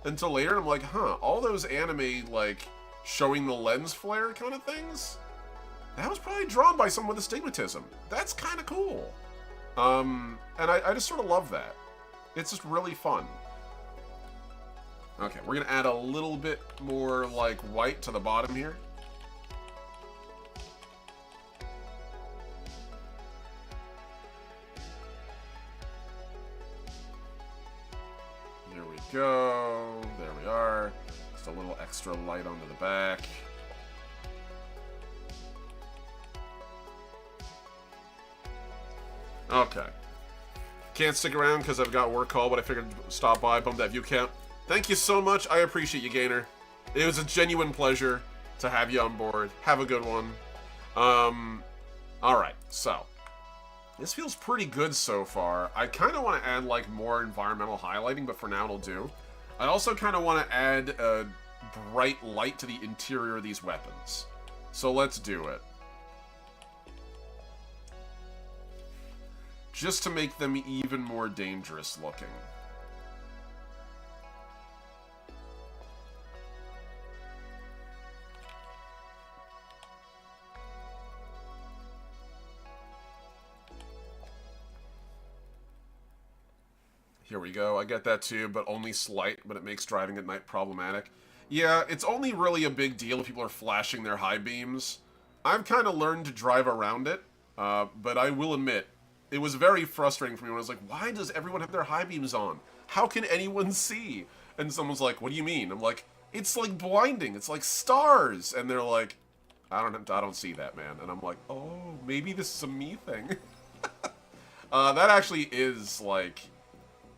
until later. I'm like, huh, all those anime, like, showing the lens flare kind of things? That was probably drawn by someone with astigmatism. That's kind of cool. And I just sort of love that. It's just really fun. Okay, we're going to add a little bit more, like, white to the bottom here. There we go. There we are. Just a little extra light onto the back. Okay. Can't stick around because I've got work call, but I figured stop by, bump that view count. Thank you so much. I appreciate you, Gainer. It was a genuine pleasure to have you on board. Have a good one. Alright, so. This feels pretty good so far. I kind of want to add, like, more environmental highlighting, but for now it'll do. I also kind of want to add a bright light to the interior of these weapons. So let's do it. Just to make them even more dangerous looking. Here we go. I get that too, but only slight, but it makes driving at night problematic. Yeah, it's only really a big deal if people are flashing their high beams. I've kind of learned to drive around it, but I will admit, it was very frustrating for me when I was like, why does everyone have their high beams on? How can anyone see? And someone's like, what do you mean? I'm like, it's like blinding. It's like stars. And they're like, I don't see that, man. And I'm like, oh, maybe this is a me thing. That actually is like...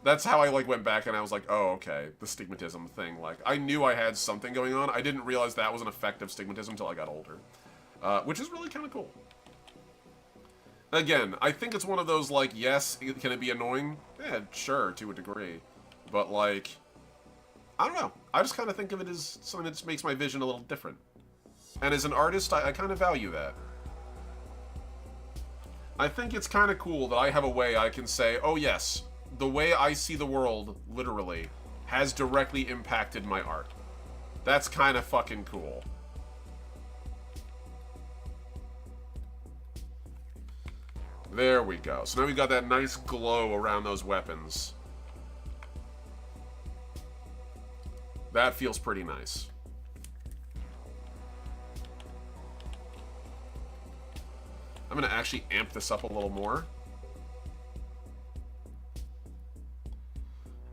That's how I, like, went back and I was like, oh, okay, the stigmatism thing. Like, I knew I had something going on. I didn't realize that was an effect of stigmatism until I got older. Which is really kind of cool. Again, I think it's one of those, like, yes, can it be annoying? Yeah, sure, to a degree. But, like, I don't know. I just kind of think of it as something that just makes my vision a little different. And as an artist, I kind of value that. I think it's kind of cool that I have a way I can say, oh, yes, the way I see the world, literally, has directly impacted my art. That's kind of fucking cool. There we go. So now we've got that nice glow around those weapons. That feels pretty nice. I'm I'm going to actually amp this up a little more.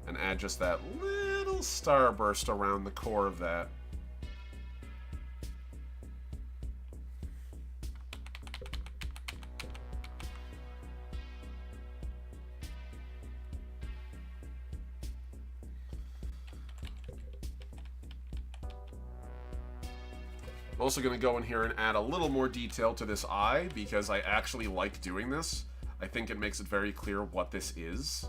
And add just that little starburst around the core of that. I'm also going to go in here and add a little more detail to this eye because I actually like doing this. I think it makes it very clear what this is.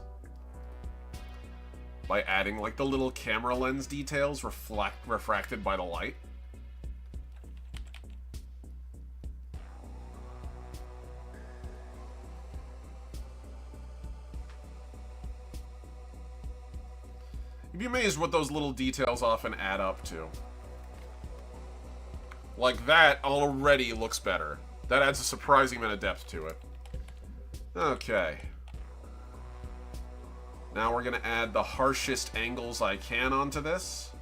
By adding like the little camera lens details refracted by the light. You'd be amazed what those little details often add up to. Like that already looks better. That adds a surprising amount of depth to it. Okay. Now we're going to add the harshest angles I can onto this.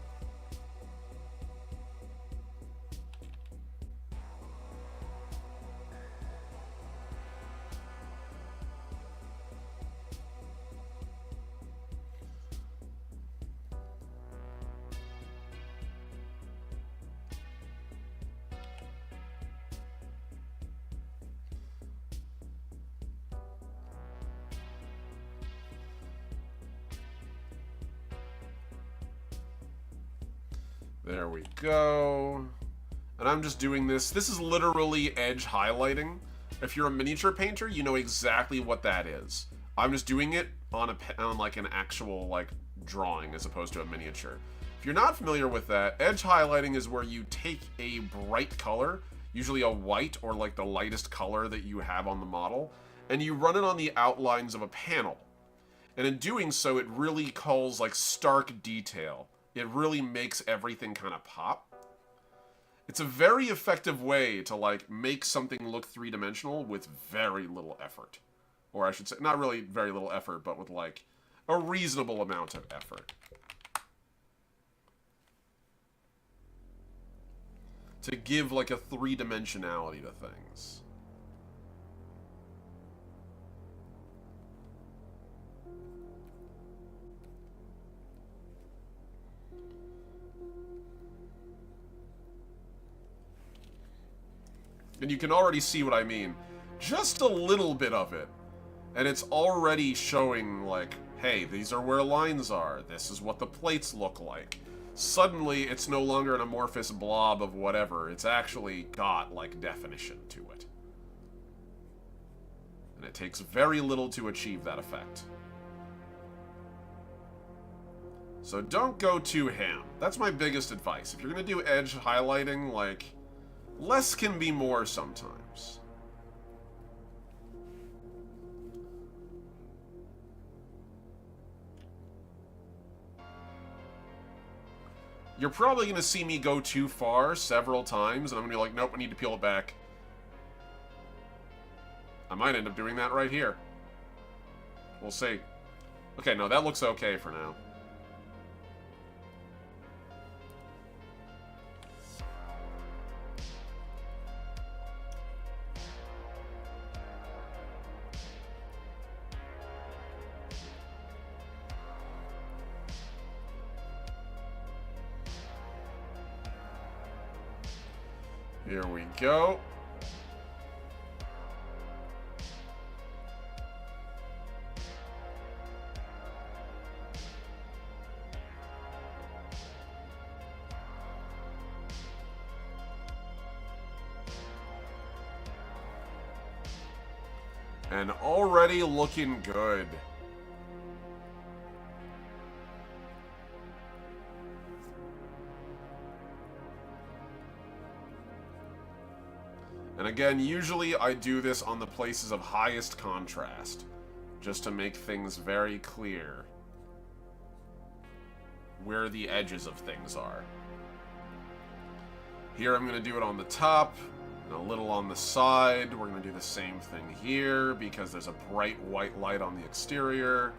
There we go. And I'm just doing this. This is literally edge highlighting. If you're a miniature painter, you know exactly what that is. I'm just doing it on like an actual like drawing as opposed to a miniature. If you're not familiar with that, edge highlighting is where you take a bright color, usually a white or like the lightest color that you have on the model, and you run it on the outlines of a panel. And in doing so, it really calls like stark detail. It really makes everything kind of pop. It's a very effective way to like make something look three-dimensional with very little effort. Or I should say, not really very little effort, but with like a reasonable amount of effort. To give like a three-dimensionality to things. And you can already see what I mean. Just a little bit of it. And it's already showing, like, hey, these are where lines are. This is what the plates look like. Suddenly, it's no longer an amorphous blob of whatever. It's actually got, like, definition to it. And it takes very little to achieve that effect. So don't go too ham. That's my biggest advice. If you're going to do edge highlighting, like, less can be more sometimes. You're probably going to see me go too far several times, and I'm going to be like, nope, I need to peel it back. I might end up doing that right here. We'll see. Okay, no, that looks okay for now. Here we go. And already looking good. And again, usually I do this on the places of highest contrast, just to make things very clear where the edges of things are. Here I'm going to do it on the top, and a little on the side. We're going to do the same thing here, because there's a bright white light on the exterior.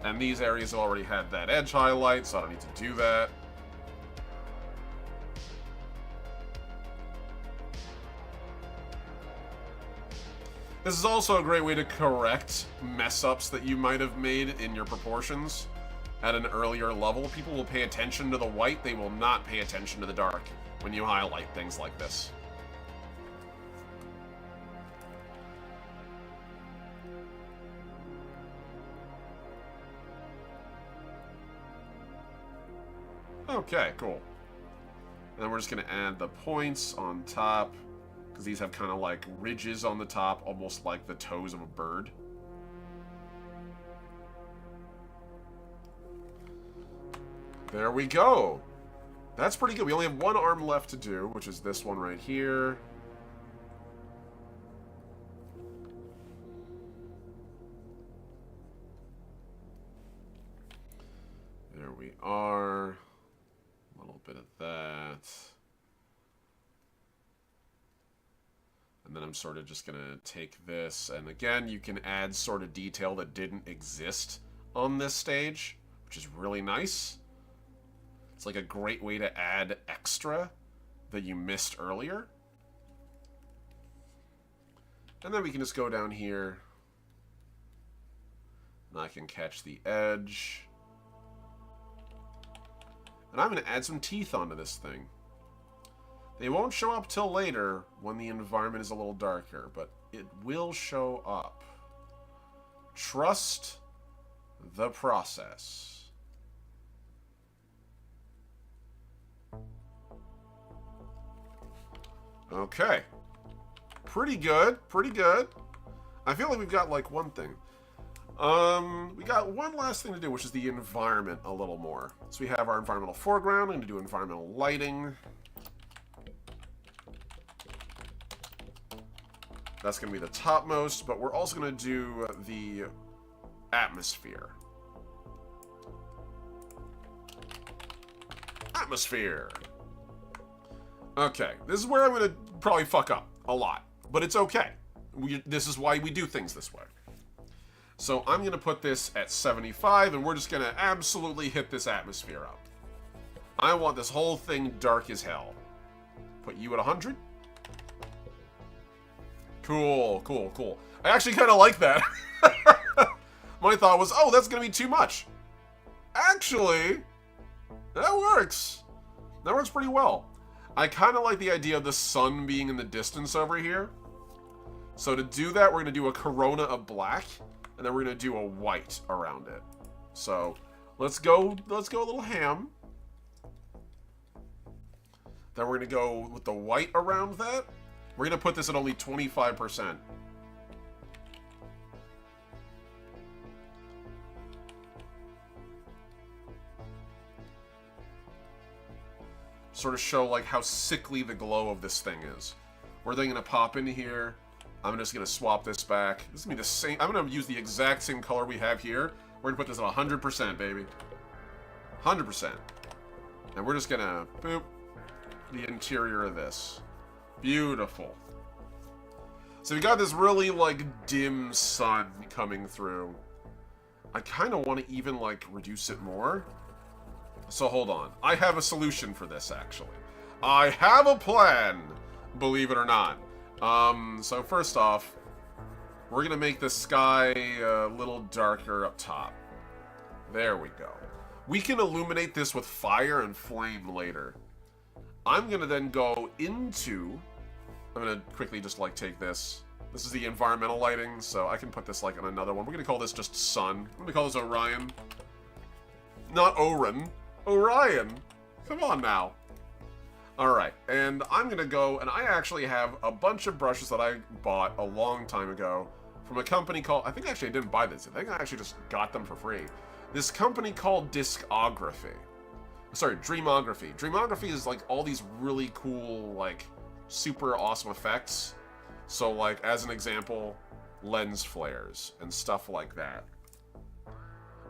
And these areas already had that edge highlight, so I don't need to do that. This is also a great way to correct mess-ups that you might have made in your proportions at an earlier level. People will pay attention to the white, they will not pay attention to the dark when you highlight things like this. Okay, cool. And then we're just going to add the points on top, because these have kind of like ridges on the top, almost like the toes of a bird. There we go. That's pretty good. We only have one arm left to do, which is this one right here. There we are. A little bit of that. And then I'm sort of just going to take this, and again, you can add sort of detail that didn't exist on this stage, which is really nice. It's like a great way to add extra that you missed earlier. And then we can just go down here, and I can catch the edge. And I'm going to add some teeth onto this thing. They won't show up till later when the environment is a little darker, but it will show up. Trust the process. Okay. Pretty good, pretty good. I feel like we've got like one thing. We got one last thing to do, which is the environment a little more. So we have our environmental foreground. I'm going to do environmental lighting. That's going to be the topmost, but we're also going to do the atmosphere. Atmosphere. Okay, this is where I'm going to probably fuck up a lot, but it's okay. This is why we do things this way. So I'm going to put this at 75, and we're just going to absolutely hit this atmosphere up. I want this whole thing dark as hell. Put you at 100. Cool, cool, cool. I actually kind of like that. My thought was, oh, that's going to be too much. Actually, that works. That works pretty well. I kind of like the idea of the sun being in the distance over here. So to do that, we're going to do a corona of black, and then we're going to do a white around it. So let's go a little ham. Then we're going to go with the white around that. We're going to put this at only 25%. Sort of show like how sickly the glow of this thing is. We're then going to pop in here. I'm just going to swap this back. This is going to be the same. I'm going to use the exact same color we have here. We're going to put this at 100%, baby. 100%. And we're just going to boop the interior of this. Beautiful. So we got this really, like, dim sun coming through. I kind of want to even, like, reduce it more. So hold on. I have a solution for this, actually. I have a plan, believe it or not. So first off, we're going to make the sky a little darker up top. There we go. We can illuminate this with fire and flame later. I'm going to then go into... I'm going to quickly just, like, take this. This is the environmental lighting, so I can put this, like, on another one. We're going to call this just Sun. I'm going to call this Orion. Not Oren. Orion. Come on now. Alright, and I'm going to go, and I actually have a bunch of brushes that I bought a long time ago from a company called... I think actually I didn't buy this. I think I actually just got them for free. This company called Discography. Sorry, Dreamography. Dreamography is, like, all these really cool, like, super awesome effects. So, like, as an example, lens flares and stuff like that.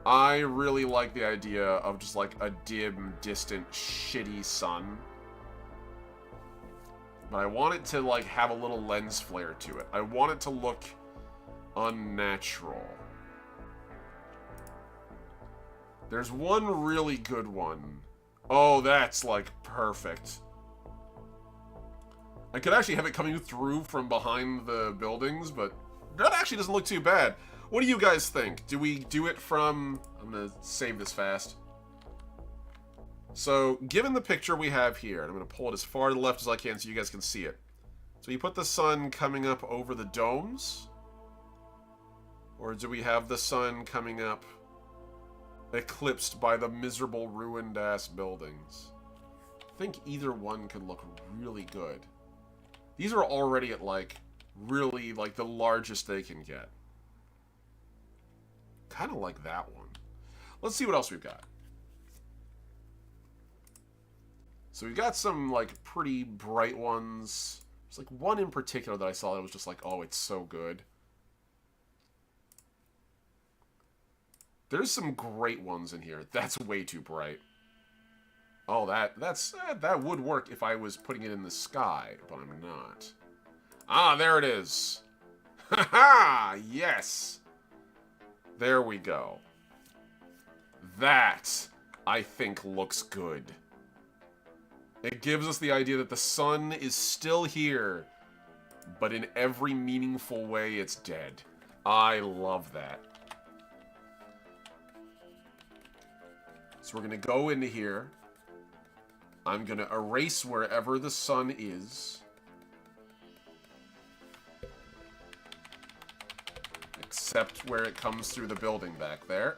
I really like the idea of just, like, a dim, distant, shitty sun. But I want it to, like, have a little lens flare to it. I want it to look unnatural. There's one really good one. Oh, that's, like, perfect. I could actually have it coming through from behind the buildings, but that actually doesn't look too bad. What do you guys think? Do we do it from... I'm gonna save this fast. So, given the picture we have here, and I'm gonna pull it as far to the left as I can so you guys can see it. So you put the sun coming up over the domes? Or do we have the sun coming up eclipsed by the miserable ruined-ass buildings? I think either one could look really good. These are already at, like, really, like, the largest they can get. Kind of like that one. Let's see what else we've got. So we've got some, like, pretty bright ones. There's, like, one in particular that I saw that was just like, oh, it's so good. There's some great ones in here. That's way too bright. Oh, that would work if I was putting it in the sky, but I'm not. Ah, there it is. Ha ha! Yes! There we go. That, I think, looks good. It gives us the idea that the sun is still here, but in every meaningful way, it's dead. I love that. So we're going to go into here. I'm going to erase wherever the sun is. Except where it comes through the building back there.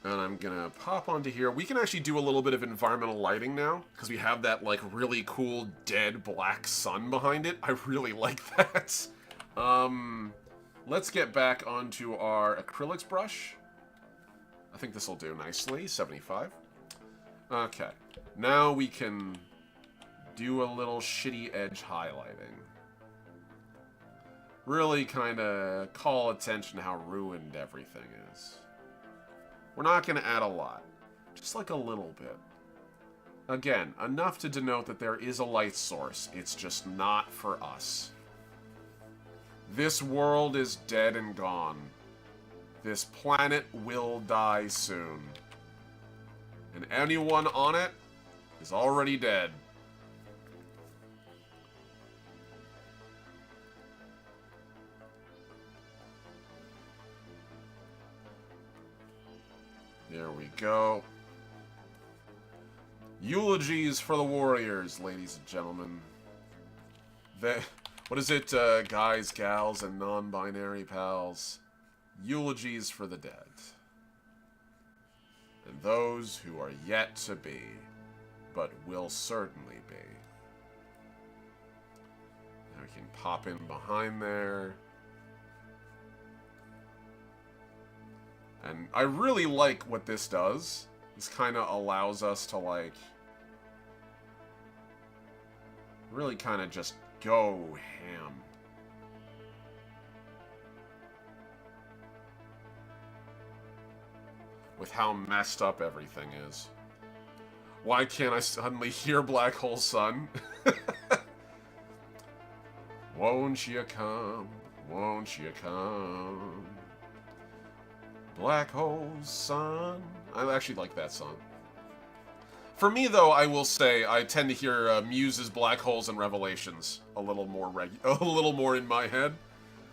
And I'm going to pop onto here. We can actually do a little bit of environmental lighting now, because we have that, like, really cool dead black sun behind it. I really like that. Let's get back onto our acrylics brush. I think this will do nicely. 75. Okay. Now we can do a little shitty edge highlighting. Really kind of call attention to how ruined everything is. We're not going to add a lot. Just like a little bit. Again, enough to denote that there is a light source. It's just not for us. This world is dead and gone. This planet will die soon. And anyone on it is already dead. There we go. Eulogies for the warriors, ladies and gentlemen. What is it, guys, gals, and non-binary pals? Eulogies for the dead. And those who are yet to be, but will certainly be. Now we can pop in behind there. And I really like what this does. This kind of allows us to, like, really kind of just go ham. With how messed up everything is. Why can't I suddenly hear Black Hole Sun? Won't you come? Won't you come? Black Hole Sun. I actually like that song. For me, though, I will say I tend to hear Muse's Black Holes and Revelations a little more in my head.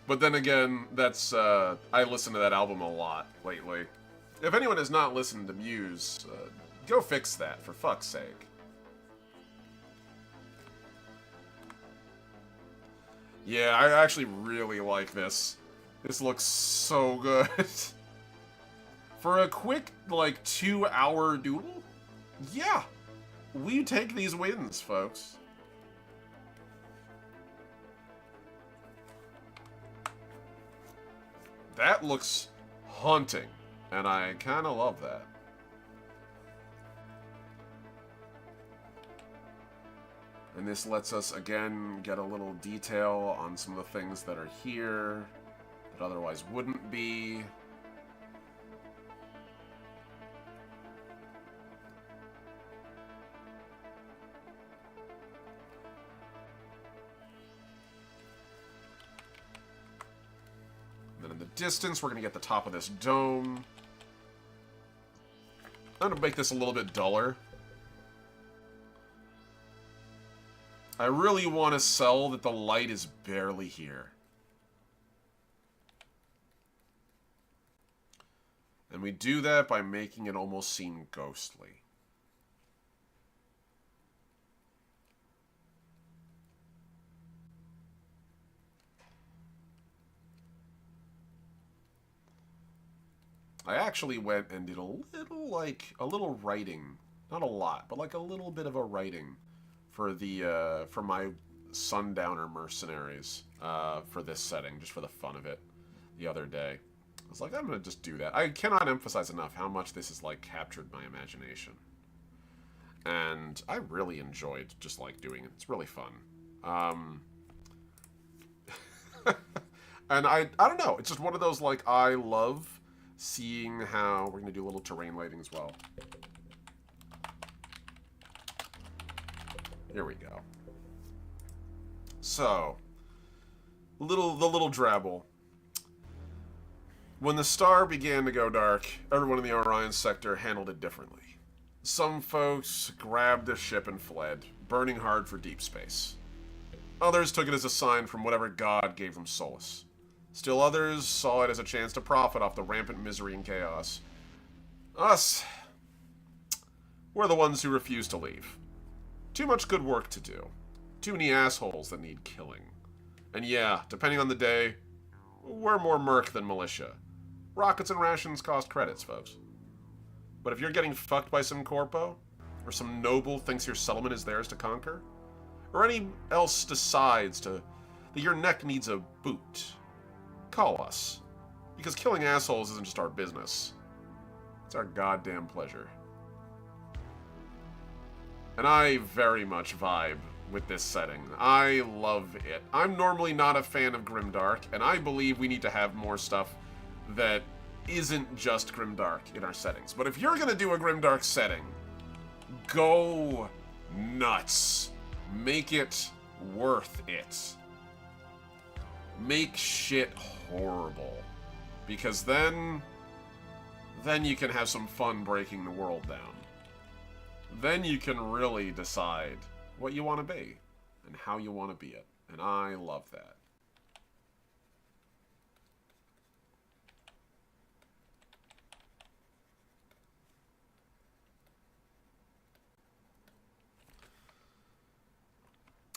But then again, that's I listen to that album a lot lately. If anyone has not listened to Muse, go fix that, for fuck's sake. Yeah, I actually really like this. This looks so good. For a quick, like, 2-hour doodle? Yeah! We take these wins, folks. That looks haunting. And I kind of love that. And this lets us, again, get a little detail on some of the things that are here that otherwise wouldn't be. distance. We're going to get the top of this dome. I'm going to make this a little bit duller. I really want to sell that the light is barely here. And we do that by making it almost seem ghostly. I actually went and did a little writing. Not a lot, but like a little bit of a writing for the, for my Sundowner mercenaries, for this setting, just for the fun of it, the other day. I was like, I'm going to just do that. I cannot emphasize enough how much this has, like, captured my imagination. And I really enjoyed just, like, doing it. It's really fun. And I don't know. It's just one of those, like, I love seeing how... We're going to do a little terrain lighting as well. Here we go. So, the little drabble. When the star began to go dark, everyone in the Orion sector handled it differently. Some folks grabbed a ship and fled, burning hard for deep space. Others took it as a sign from whatever god gave them solace. Still others saw it as a chance to profit off the rampant misery and chaos. Us, we're the ones who refused to leave. Too much good work to do. Too many assholes that need killing. And yeah, depending on the day, we're more merc than militia. Rockets and rations cost credits, folks. But if you're getting fucked by some corpo, or some noble thinks your settlement is theirs to conquer, or any else decides that your neck needs a boot, call us. Because killing assholes isn't just our business. It's our goddamn pleasure. And I very much vibe with this setting. I love it. I'm normally not a fan of Grimdark, and I believe we need to have more stuff that isn't just Grimdark in our settings. But if you're gonna do a Grimdark setting, go nuts. Make it worth it. Make shit horrible. Because then you can have some fun breaking the world down. Then you can really decide what you want to be and how you want to be it. And I love that.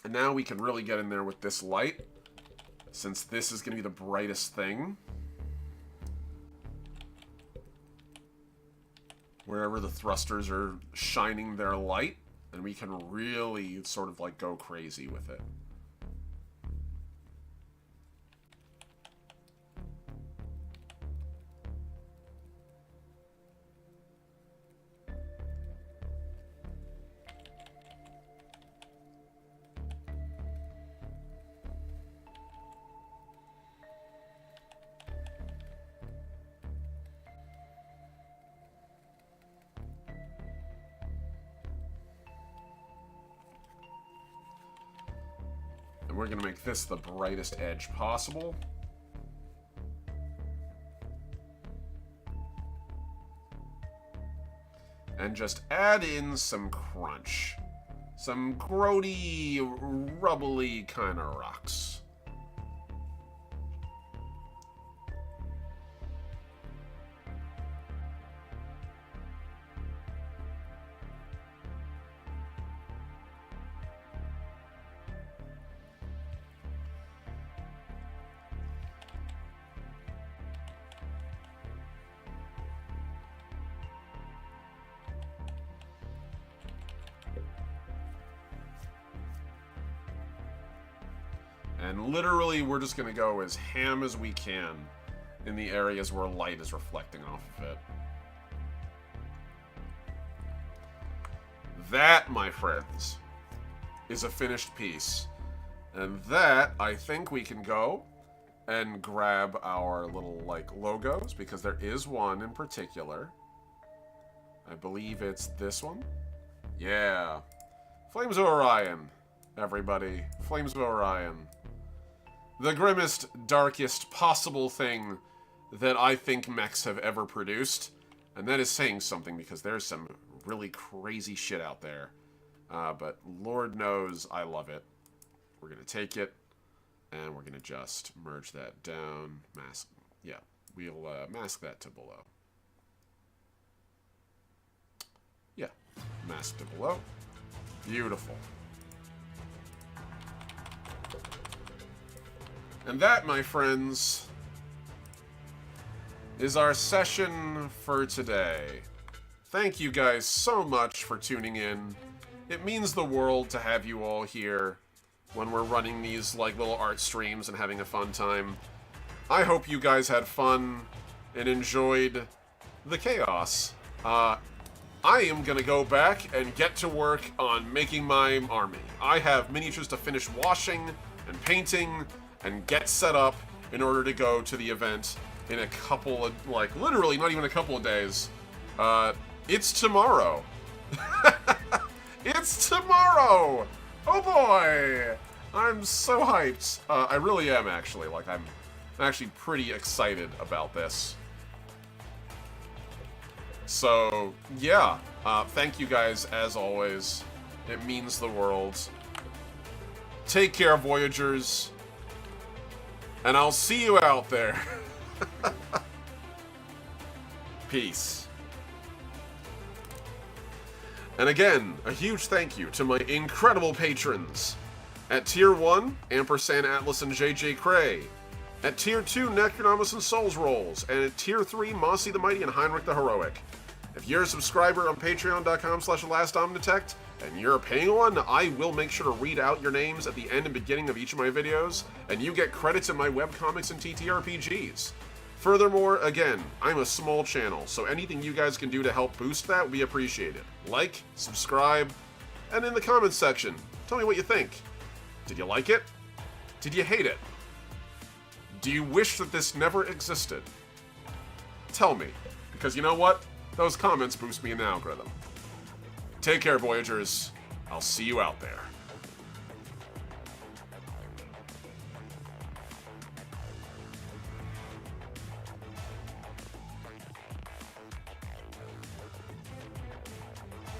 And now we can really get in there with this light, since this is going to be the brightest thing. Wherever the thrusters are shining their light, and we can really sort of like go crazy with it. And we're going to make this the brightest edge possible. And just add in some crunch. Some grody, rubbly kind of rocks. And literally, we're just going to go as ham as we can in the areas where light is reflecting off of it. That, my friends, is a finished piece. And that, I think we can go and grab our little, like, logos, because there is one in particular. I believe it's this one. Yeah. Flames of Orion, everybody. Flames of Orion. The grimmest, darkest possible thing that I think mechs have ever produced. And that is saying something, because there's some really crazy shit out there. But Lord knows I love it. We're going to take it, and we're going to just merge that down. Mask. Yeah, we'll mask that to below. Yeah, mask to below. Beautiful. And that, my friends, is our session for today. Thank you guys so much for tuning in. It means the world to have you all here when we're running these like little art streams and having a fun time. I hope you guys had fun and enjoyed the chaos. I am gonna go back and get to work on making my army. I have miniatures to finish washing and painting and get set up in order to go to the event in a couple of, like, literally not even a couple of days. It's tomorrow. It's tomorrow! Oh boy! I'm so hyped. I really am, actually. Like, I'm actually pretty excited about this. So, yeah. Thank you guys, as always. It means the world. Take care, Voyagers. And I'll see you out there. Peace. And again, a huge thank you to my incredible patrons. At Tier 1, Ampersand Atlas and JJ Cray. At Tier 2, Necronomus and Souls Rolls. And at Tier 3, Mossy the Mighty and Heinrich the Heroic. If you're a subscriber on patreon.com/thelastOmnidetect, and you're a paying one, I will make sure to read out your names at the end and beginning of each of my videos, and you get credits in my webcomics and TTRPGs. Furthermore, again, I'm a small channel, so anything you guys can do to help boost that would be appreciated. Like, subscribe, and in the comments section, tell me what you think. Did you like it? Did you hate it? Do you wish that this never existed? Tell me, because you know what? Those comments boost me in the algorithm. Take care, Voyagers. I'll see you out there.